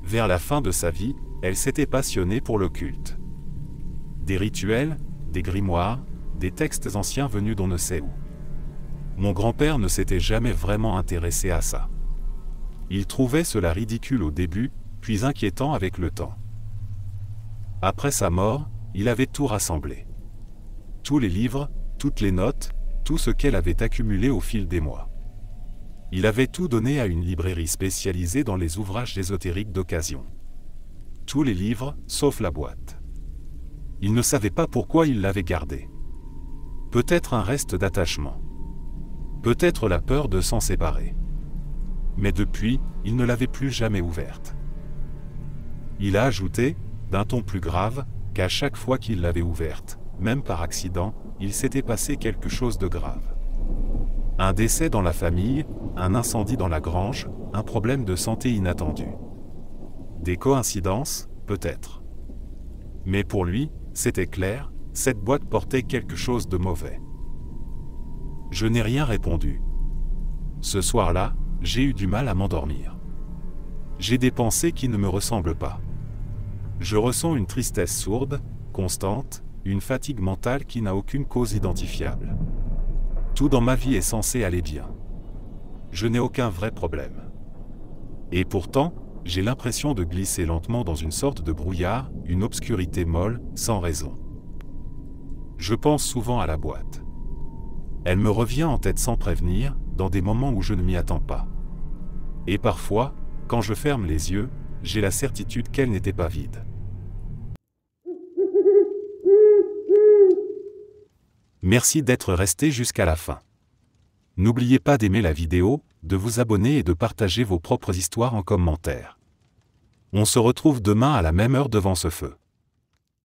Speaker 1: Vers la fin de sa vie, elle s'était passionnée pour le culte. Des rituels, des grimoires, des textes anciens venus d'on ne sait où. Mon grand-père ne s'était jamais vraiment intéressé à ça. Il trouvait cela ridicule au début, puis inquiétant avec le temps. Après sa mort, il avait tout rassemblé. Tous les livres, toutes les notes, tout ce qu'elle avait accumulé au fil des mois. Il avait tout donné à une librairie spécialisée dans les ouvrages ésotériques d'occasion. Tous les livres, sauf la boîte. Il ne savait pas pourquoi il l'avait gardée. Peut-être un reste d'attachement. Peut-être la peur de s'en séparer. Mais depuis, il ne l'avait plus jamais ouverte. Il a ajouté, d'un ton plus grave, qu'à chaque fois qu'il l'avait ouverte, même par accident, il s'était passé quelque chose de grave. Un décès dans la famille, un incendie dans la grange, un problème de santé inattendu. Des coïncidences, peut-être. Mais pour lui, c'était clair, cette boîte portait quelque chose de mauvais. Je n'ai rien répondu. Ce soir-là, j'ai eu du mal à m'endormir. J'ai des pensées qui ne me ressemblent pas. Je ressens une tristesse sourde, constante, une fatigue mentale qui n'a aucune cause identifiable. Tout dans ma vie est censé aller bien. Je n'ai aucun vrai problème. Et pourtant, j'ai l'impression de glisser lentement dans une sorte de brouillard, une obscurité molle, sans raison. Je pense souvent à la boîte. Elle me revient en tête sans prévenir, dans des moments où je ne m'y attends pas. Et parfois, quand je ferme les yeux, j'ai la certitude qu'elle n'était pas vide. Merci d'être resté jusqu'à la fin. N'oubliez pas d'aimer la vidéo, de vous abonner et de partager vos propres histoires en commentaire. On se retrouve demain à la même heure devant ce feu.